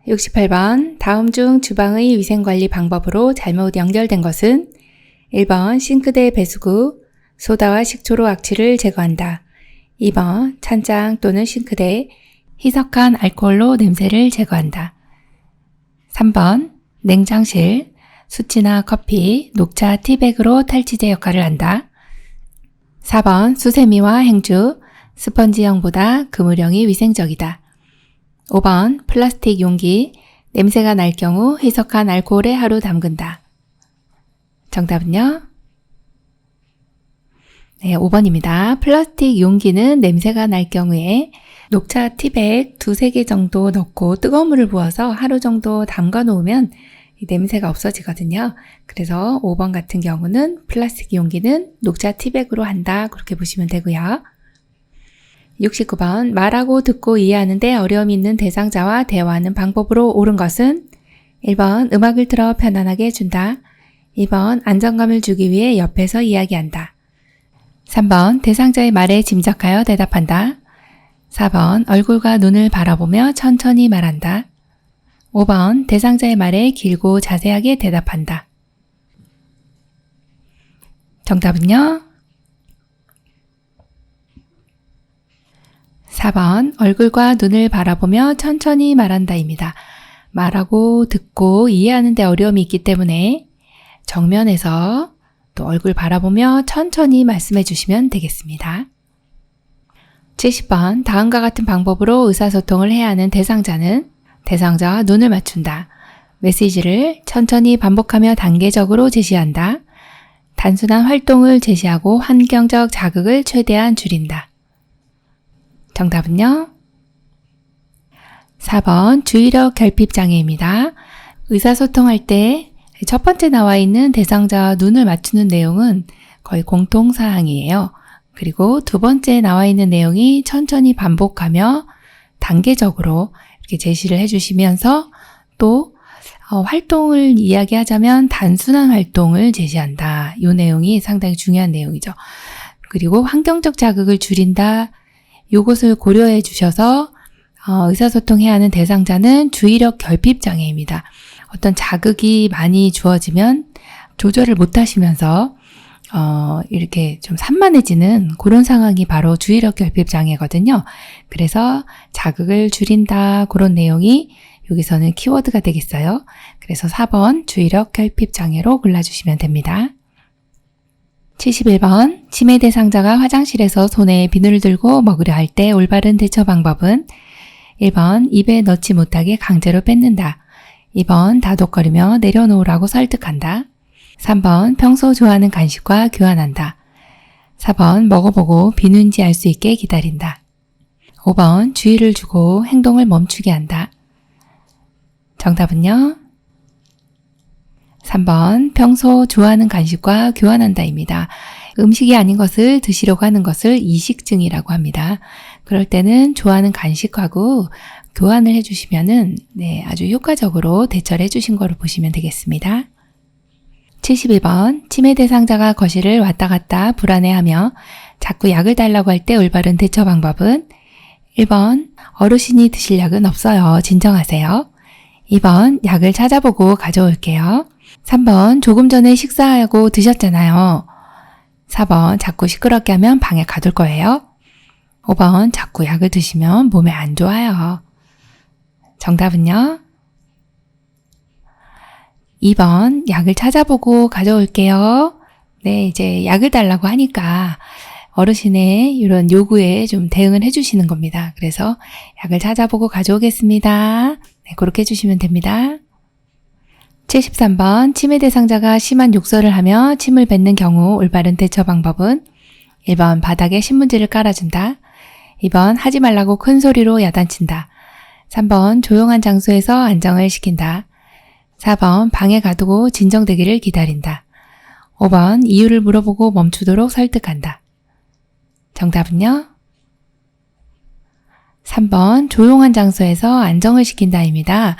68번 다음 중 주방의 위생관리 방법으로 잘못 연결된 것은 1번 싱크대 배수구, 소다와 식초로 악취를 제거한다. 2번 찬장 또는 싱크대, 희석한 알코올로 냄새를 제거한다. 3번 냉장실, 수치나 커피, 녹차 티백으로 탈취제 역할을 한다. 4번 수세미와 행주, 스펀지형보다 그물형이 위생적이다. 5번 플라스틱 용기, 냄새가 날 경우 희석한 알코올에 하루 담근다. 정답은요? 네, 5번입니다. 플라스틱 용기는 냄새가 날 경우에 녹차 티백 2-3개 정도 넣고 뜨거운 물을 부어서 하루 정도 담가 놓으면 이 냄새가 없어지거든요. 그래서 5번 같은 경우는 플라스틱 용기는 녹차 티백으로 한다. 그렇게 보시면 되고요. 69번 말하고 듣고 이해하는데 어려움이 있는 대상자와 대화하는 방법으로 옳은 것은 1번 음악을 틀어 편안하게 해준다. 2번 안정감을 주기 위해 옆에서 이야기한다. 3번 대상자의 말에 짐작하여 대답한다. 4번 얼굴과 눈을 바라보며 천천히 말한다. 5번 대상자의 말에 길고 자세하게 대답한다. 정답은요? 4번 얼굴과 눈을 바라보며 천천히 말한다입니다. 말하고 듣고 이해하는 데 어려움이 있기 때문에 정면에서 또 얼굴 바라보며 천천히 말씀해 주시면 되겠습니다. 70번 다음과 같은 방법으로 의사소통을 해야 하는 대상자는 대상자와 눈을 맞춘다. 메시지를 천천히 반복하며 단계적으로 제시한다. 단순한 활동을 제시하고 환경적 자극을 최대한 줄인다. 정답은요? 4번 주의력 결핍 장애입니다. 의사소통할 때 첫 번째 나와 있는 대상자와 눈을 맞추는 내용은 거의 공통사항이에요. 그리고 두 번째 나와 있는 내용이 천천히 반복하며 단계적으로 이렇게 제시를 해주시면서 또 활동을 이야기하자면 단순한 활동을 제시한다. 이 내용이 상당히 중요한 내용이죠. 그리고 환경적 자극을 줄인다. 이것을 고려해 주셔서 의사소통해야 하는 대상자는 주의력 결핍 장애입니다. 어떤 자극이 많이 주어지면 조절을 못 하시면서 이렇게 좀 산만해지는 그런 상황이 바로 주의력 결핍 장애거든요. 그래서 자극을 줄인다 그런 내용이 여기서는 키워드가 되겠어요. 그래서 4번 주의력 결핍 장애로 골라주시면 됩니다. 71번 치매 대상자가 화장실에서 손에 비누를 들고 먹으려 할 때 올바른 대처 방법은 1번 입에 넣지 못하게 강제로 뺏는다. 2번 다독거리며 내려놓으라고 설득한다. 3번 평소 좋아하는 간식과 교환한다. 4번 먹어보고 비누인지 알 수 있게 기다린다. 5번 주의를 주고 행동을 멈추게 한다. 정답은요? 3번 평소 좋아하는 간식과 교환한다입니다. 음식이 아닌 것을 드시려고 하는 것을 이식증이라고 합니다. 그럴 때는 좋아하는 간식하고 교환을 해주시면은 아주 효과적으로 대처를 해주신 거로 보시면 되겠습니다. 71번 치매 대상자가 거실을 왔다 갔다 불안해하며 자꾸 약을 달라고 할 때 올바른 대처 방법은 1번, 어르신이 드실 약은 없어요. 진정하세요. 2번, 약을 찾아보고 가져올게요. 3번, 조금 전에 식사하고 드셨잖아요. 4번, 자꾸 시끄럽게 하면 방에 가둘 거예요. 5번, 자꾸 약을 드시면 몸에 안 좋아요. 정답은요? 2번, 약을 찾아보고 가져올게요. 네, 이제 약을 달라고 하니까 어르신의 이런 요구에 좀 대응을 해주시는 겁니다. 그래서 약을 찾아보고 가져오겠습니다. 네, 그렇게 해주시면 됩니다. 73번, 치매 대상자가 심한 욕설을 하며 침을 뱉는 경우 올바른 대처 방법은 1번, 바닥에 신문지를 깔아준다. 2번, 하지 말라고 큰 소리로 야단친다. 3번, 조용한 장소에서 안정을 시킨다. 4번, 방에 가두고 진정되기를 기다린다. 5번, 이유를 물어보고 멈추도록 설득한다. 정답은요? 3번, 조용한 장소에서 안정을 시킨다입니다.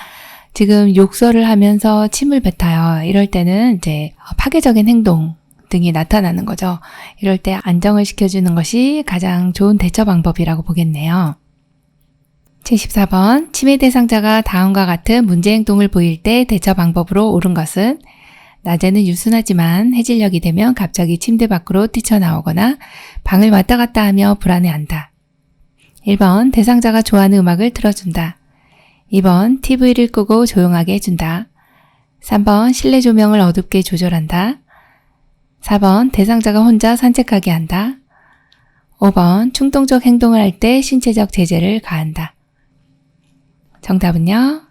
지금 욕설을 하면서 침을 뱉어요. 이럴 때는 이제 파괴적인 행동 등이 나타나는 거죠. 이럴 때 안정을 시켜주는 것이 가장 좋은 대처 방법이라고 보겠네요. 74번, 치매 대상자가 다음과 같은 문제 행동을 보일 때 대처 방법으로 옳은 것은 낮에는 유순하지만 해질녘이 되면 갑자기 침대 밖으로 뛰쳐나오거나 방을 왔다 갔다 하며 불안해한다. 1번, 대상자가 좋아하는 음악을 틀어준다. 2번, TV를 끄고 조용하게 해준다. 3번, 실내 조명을 어둡게 조절한다. 4번, 대상자가 혼자 산책하게 한다. 5번, 충동적 행동을 할 때 신체적 제재를 가한다. 정답은요?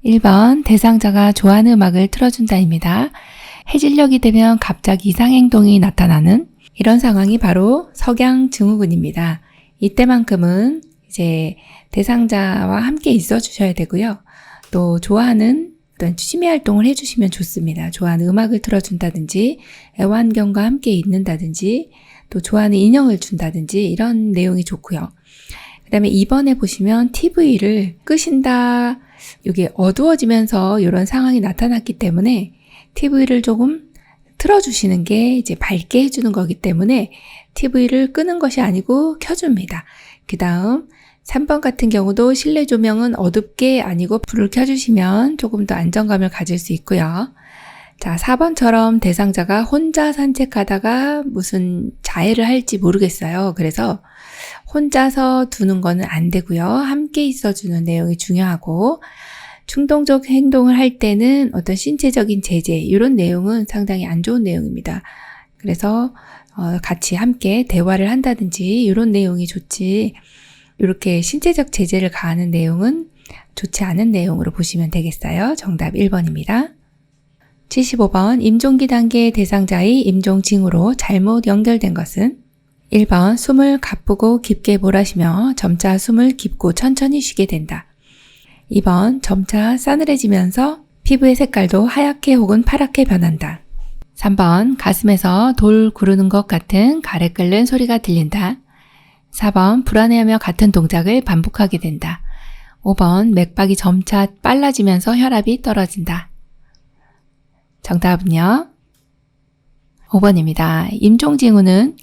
1번, 대상자가 좋아하는 음악을 틀어준다입니다. 해질녘이 되면 갑자기 이상행동이 나타나는 이런 상황이 바로 석양 증후군입니다. 이때만큼은 이제 대상자와 함께 있어 주셔야 되고요. 또 좋아하는 어떤 취미 활동을 해주시면 좋습니다. 좋아하는 음악을 틀어준다든지 애완견과 함께 있는다든지 또 좋아하는 인형을 준다든지 이런 내용이 좋고요. 그 다음에 2번에 보시면 TV를 끄신다. 이게 어두워지면서 이런 상황이 나타났기 때문에 TV를 조금 틀어주시는 게 이제 밝게 해주는 거기 때문에 TV를 끄는 것이 아니고 켜줍니다. 그 다음 3번 같은 경우도 실내 조명은 어둡게 아니고 불을 켜주시면 조금 더 안정감을 가질 수 있고요. 자, 4번처럼 대상자가 혼자 산책하다가 무슨 자해를 할지 모르겠어요. 그래서 혼자서 두는 거는 안 되고요. 함께 있어주는 내용이 중요하고 충동적 행동을 할 때는 어떤 신체적인 제재 이런 내용은 상당히 안 좋은 내용입니다. 그래서 같이 함께 대화를 한다든지 이런 내용이 좋지 이렇게 신체적 제재를 가하는 내용은 좋지 않은 내용으로 보시면 되겠어요. 정답 1번입니다. 75번 임종기 단계 대상자의 임종징후로 잘못 연결된 것은 1번 숨을 가쁘고 깊게 몰아쉬며 점차 숨을 깊고 천천히 쉬게 된다. 2번 점차 싸늘해지면서 피부의 색깔도 하얗게 혹은 파랗게 변한다. 3번 가슴에서 돌 구르는 것 같은 가래 끓는 소리가 들린다. 4번 불안해하며 같은 동작을 반복하게 된다. 5번 맥박이 점차 빨라지면서 혈압이 떨어진다. 정답은요? 5번입니다. 임종징후는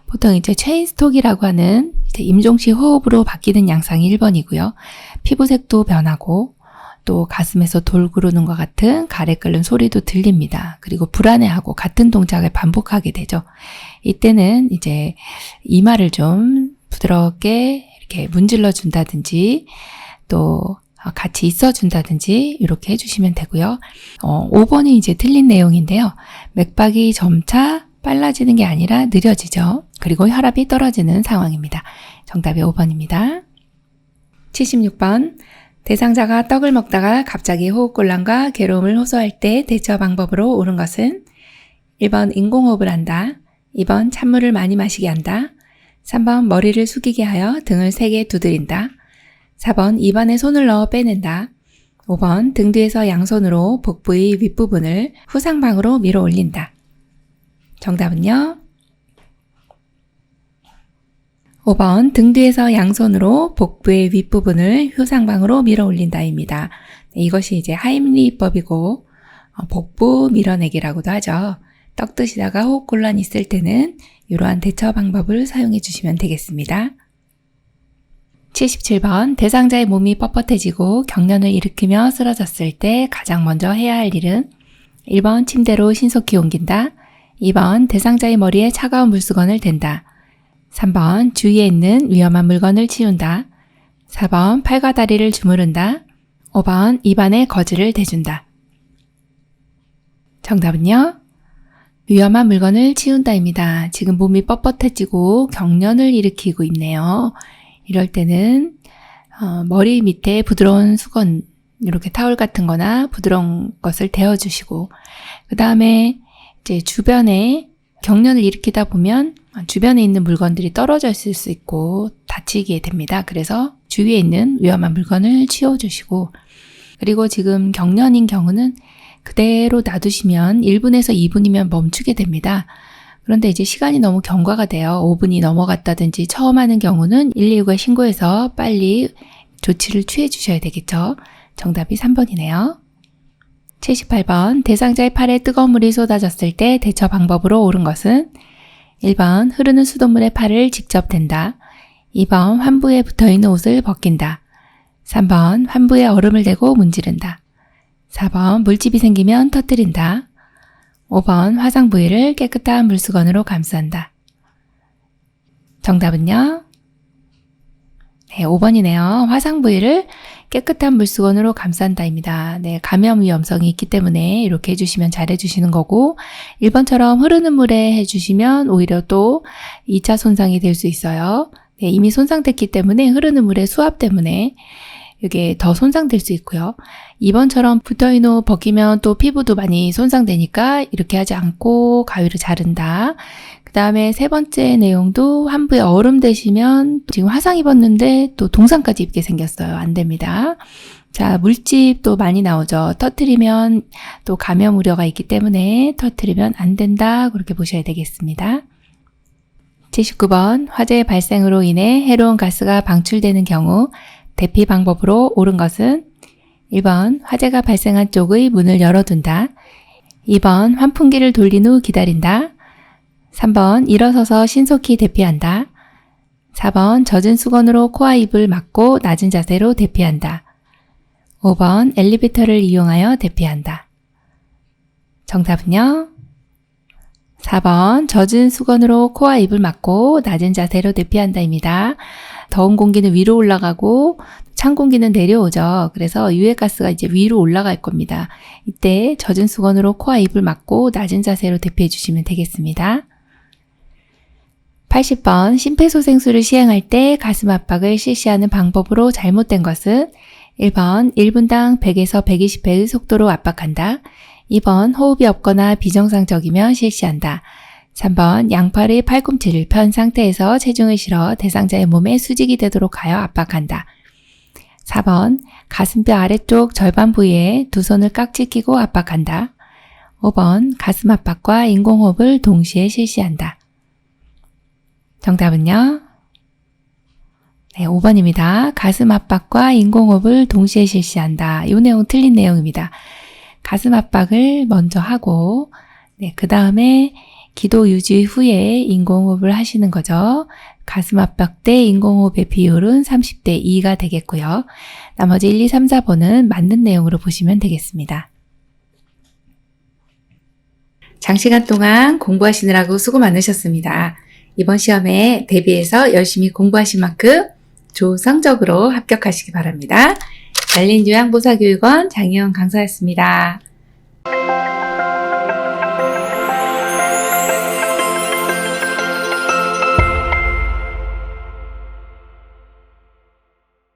보통 이제 체인스톡이라고 하는 이제 임종시 호흡으로 바뀌는 양상이 1번이고요. 피부색도 변하고 또 가슴에서 돌 구르는 것 같은 가래 끓는 소리도 들립니다. 그리고 불안해하고 같은 동작을 반복하게 되죠. 이때는 이제 이마를 좀 부드럽게 이렇게 문질러 준다든지 또 같이 있어 준다든지 이렇게 해주시면 되고요. 5번이 이제 틀린 내용인데요. 맥박이 점차 빨라지는 게 아니라 느려지죠. 그리고 혈압이 떨어지는 상황입니다. 정답이 5번입니다. 76번 대상자가 떡을 먹다가 갑자기 호흡곤란과 괴로움을 호소할 때 대처 방법으로 옳은 것은 1번 인공호흡을 한다. 2번 찬물을 많이 마시게 한다. 3번 머리를 숙이게 하여 등을 세게 두드린다. 4번 입안에 손을 넣어 빼낸다. 5번 등 뒤에서 양손으로 복부의 윗부분을 후상방으로 밀어 올린다. 정답은요? 5번 등 뒤에서 양손으로 복부의 윗부분을 후상방으로 밀어 올린다입니다. 이것이 이제 하임리히법이고 복부 밀어내기라고도 하죠. 떡 드시다가 호흡곤란 있을 때는 이러한 대처 방법을 사용해 주시면 되겠습니다. 77번 대상자의 몸이 뻣뻣해지고 경련을 일으키며 쓰러졌을 때 가장 먼저 해야 할 일은 1번 침대로 신속히 옮긴다. 2번 대상자의 머리에 차가운 물수건을 댄다. 3번 주위에 있는 위험한 물건을 치운다. 4번 팔과 다리를 주무른다. 5번 입안에 거즈를 대준다. 정답은요? 위험한 물건을 치운다입니다. 지금 몸이 뻣뻣해지고 경련을 일으키고 있네요. 이럴 때는 머리 밑에 부드러운 수건, 이렇게 타올 같은 거나 부드러운 것을 대어주시고, 그 다음에 이제 주변에 경련을 일으키다 보면 주변에 있는 물건들이 떨어져 있을 수 있고 다치게 됩니다. 그래서 주위에 있는 위험한 물건을 치워주시고, 그리고 지금 경련인 경우는 그대로 놔두시면 1분에서 2분이면 멈추게 됩니다. 그런데 이제 시간이 너무 경과가 돼요. 5분이 넘어갔다든지 처음 하는 경우는 119에 신고해서 빨리 조치를 취해 주셔야 되겠죠. 정답이 3번이네요. 78번 대상자의 팔에 뜨거운 물이 쏟아졌을 때 대처 방법으로 옳은 것은 1번 흐르는 수돗물에 팔을 직접 댄다. 2번 환부에 붙어있는 옷을 벗긴다. 3번 환부에 얼음을 대고 문지른다. 4번 물집이 생기면 터뜨린다. 5번 화상 부위를 깨끗한 물수건으로 감싼다. 정답은요? 네, 5번이네요. 화상 부위를 깨끗한 물수건으로 감싼다입니다. 네, 감염 위험성이 있기 때문에 이렇게 해주시면 잘해주시는 거고, 1번처럼 흐르는 물에 해주시면 오히려 또 2차 손상이 될 수 있어요. 네, 이미 손상됐기 때문에 흐르는 물의 수압 때문에 이게 더 손상될 수 있고요. 2번처럼 붙어있는 옷 벗기면 또 피부도 많이 손상되니까 이렇게 하지 않고 가위로 자른다. 그 다음에 세 번째 내용도 환부에 얼음 대시면 지금 화상 입었는데 또 동상까지 입게 생겼어요. 안 됩니다. 자, 물집도 많이 나오죠. 터뜨리면 또 감염 우려가 있기 때문에 터뜨리면 안 된다. 그렇게 보셔야 되겠습니다. 79번 화재 발생으로 인해 해로운 가스가 방출되는 경우 대피 방법으로 옳은 것은 1번 화재가 발생한 쪽의 문을 열어둔다. 2번 환풍기를 돌린 후 기다린다. 3번 일어서서 신속히 대피한다. 4번 젖은 수건으로 코와 입을 막고 낮은 자세로 대피한다. 5번 엘리베이터를 이용하여 대피한다. 정답은요? 4번 젖은 수건으로 코와 입을 막고 낮은 자세로 대피한다입니다. 더운 공기는 위로 올라가고 찬 공기는 내려오죠. 그래서 유해가스가 이제 위로 올라갈 겁니다. 이때 젖은 수건으로 코와 입을 막고 낮은 자세로 대피해 주시면 되겠습니다. 80번 심폐소생술을 시행할 때 가슴 압박을 실시하는 방법으로 잘못된 것은 1번 1분당 100에서 120회의 속도로 압박한다. 2번 호흡이 없거나 비정상적이면 실시한다. 3번 양팔의 팔꿈치를 편 상태에서 체중을 실어 대상자의 몸에 수직이 되도록 하여 압박한다. 4번 가슴뼈 아래쪽 절반 부위에 두 손을 깍지 끼고 압박한다. 5번 가슴 압박과 인공호흡을 동시에 실시한다. 정답은요? 네, 5번입니다. 가슴 압박과 인공호흡을 동시에 실시한다. 이 내용 틀린 내용입니다. 가슴 압박을 먼저 하고 그 다음에 기도 유지 후에 인공호흡을 하시는 거죠. 가슴 압박 때 인공호흡의 비율은 30대 2가 되겠고요. 나머지 1, 2, 3, 4번은 맞는 내용으로 보시면 되겠습니다. 장시간 동안 공부하시느라고 수고 많으셨습니다. 이번 시험에 대비해서 열심히 공부하신 만큼 좋은 성적으로 합격하시기 바랍니다. 열린요양보사교육원 장희영 강사였습니다.